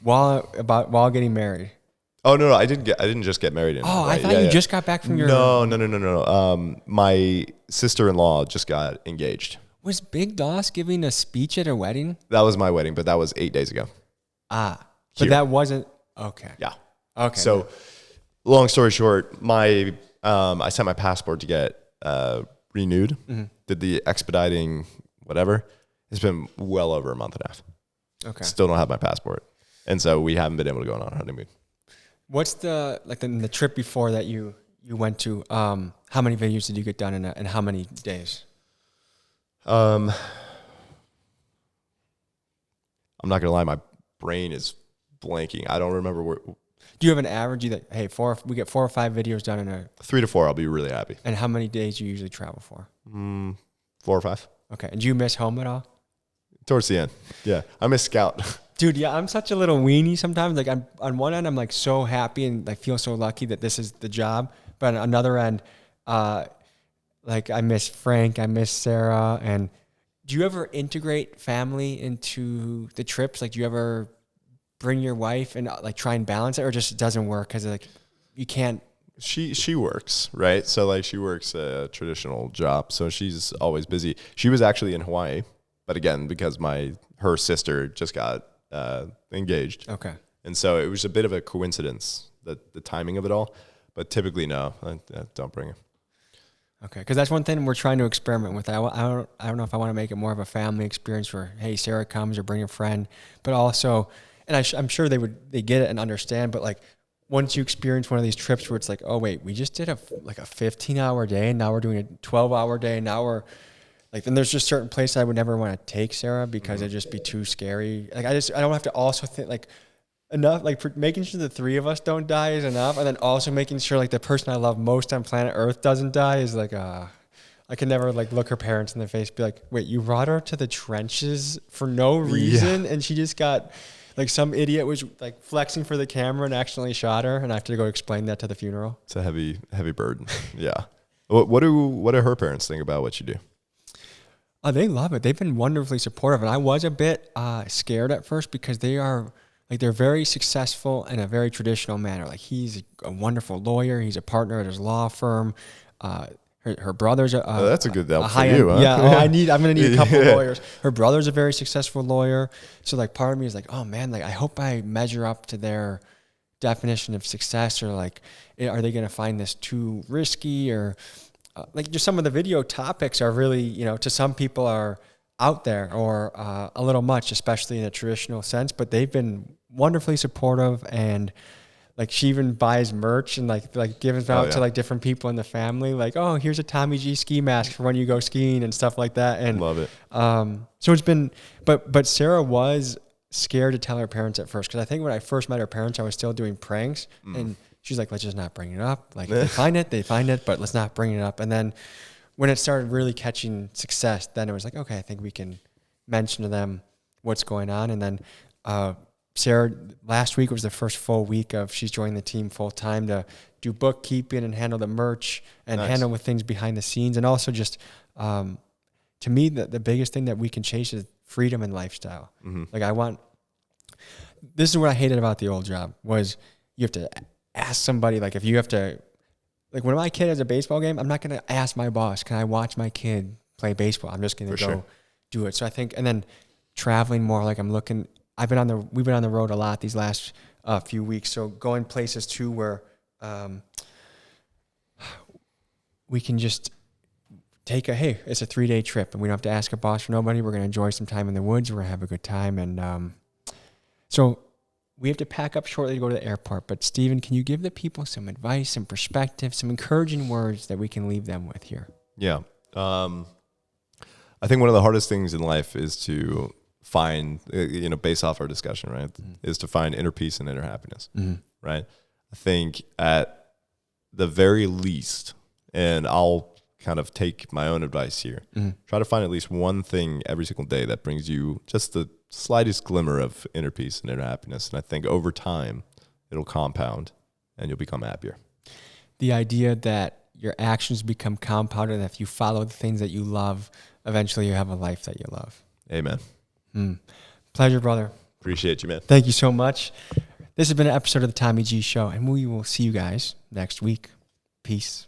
While getting married. Oh no, I didn't just get married in Hawaii. I thought you just got back from your. No. My sister-in-law just got engaged. Was Big Doss giving a speech at a wedding? That was my wedding, but that was 8 days ago. But that wasn't okay. Yeah. Okay. So, long story short, I sent my passport to get renewed. Did the expediting whatever. It's been well over a month and a half. Okay. Still don't have my passport, and so we haven't been able to go on our honeymoon. What's the trip before that you went to? How many videos did you get done in how many days? I'm not gonna lie, my brain is blanking. I don't remember where. Do you have an average? We get 4 or 5 videos done in 3 to 4. I'll be really happy. And how many days do you usually travel for? 4 or 5. Okay. And do you miss home at all? Towards the end, yeah. I miss Scout. Dude, yeah, I'm such a little weenie sometimes. Like, I'm on one end, I'm like so happy and I feel so lucky that this is the job. But on another end, like, I miss Frank, I miss Sarah. And do you ever integrate family into the trips? Like, do you ever bring your wife and like try and balance it, or just doesn't work because like you can't? She works, right? So like she works a traditional job, so she's always busy. She was actually in Hawaii, but again, because her sister just got engaged. Okay. And so it was a bit of a coincidence, the timing of it all. But typically, no, I don't bring her. Okay, because that's one thing we're trying to experiment with. I don't know if I want to make it more of a family experience where, hey, Sarah comes or bring a friend, but also, and I'm sure they get it and understand. But like once you experience one of these trips where it's like, oh wait, we just did a 15-hour day, and now we're doing a 12-hour day, and now we're like, then there's just certain places I would never want to take Sarah because it'd just be too scary. Like I don't have to also think like enough, like making sure the 3 of us don't die is enough. And then also making sure like the person I love most on planet Earth doesn't die is like, I could never like look her parents in the face and be like, wait, you brought her to the trenches for no reason. Yeah. And she just got like some idiot was like flexing for the camera and accidentally shot her. And I have to go explain that to the funeral. It's a heavy burden. Yeah. What do her parents think about what you do? They love it. They've been wonderfully supportive. And I was a bit scared at first because they are like they're very successful in a very traditional manner. Like he's a wonderful lawyer. He's a partner at his law firm. Her brother's That's a good help for high-end, you, huh? yeah. I'm gonna need a couple lawyers. Her brother's a very successful lawyer. So like part of me is like, oh man, like I hope I measure up to their definition of success, or like, are they gonna find this too risky, or like just some of the video topics are really, you know, to some people are out there or a little much, especially in a traditional sense, but they've been wonderfully supportive. And like she even buys merch and like gives out to like different people in the family. Like, oh, here's a Tommy G ski mask for when you go skiing and stuff like that. And love it. So it's been, but Sarah was scared to tell her parents at first. Cause I think when I first met her parents, I was still doing pranks and she's like, let's just not bring it up. Like they find it, but let's not bring it up. And then when it started really catching success, then it was like, okay, I think we can mention to them what's going on. And then, Sarah, last week was the first full week of she's joining the team full time to do bookkeeping and handle the merch and handle with things behind the scenes. And also just, to me, the biggest thing that we can chase is freedom and lifestyle. Like this is what I hated about the old job was you have to ask somebody, like if you have to, like when my kid has a baseball game, I'm not going to ask my boss, can I watch my kid play baseball? I'm just going to go do it. So I think, and then traveling more, like we've been on the road a lot these last few weeks. So going places too where we can just take it's a 3-day trip and we don't have to ask a boss for nobody. We're going to enjoy some time in the woods. We're going to have a good time. And so we have to pack up shortly to go to the airport. But Steven, can you give the people some advice, some perspective, some encouraging words that we can leave them with here? Yeah. I think one of the hardest things in life is to find, based off our discussion, right, is to find inner peace and inner happiness, right? I think at the very least, and I'll kind of take my own advice here, try to find at least one thing every single day that brings you just the slightest glimmer of inner peace and inner happiness. And I think over time, it'll compound and you'll become happier. The idea that your actions become compounded, and if you follow the things that you love, eventually you have a life that you love. Amen. Pleasure, brother. Appreciate you, man. Thank you so much. This has been an episode of the Tommy G Show, and we will see you guys next week. Peace.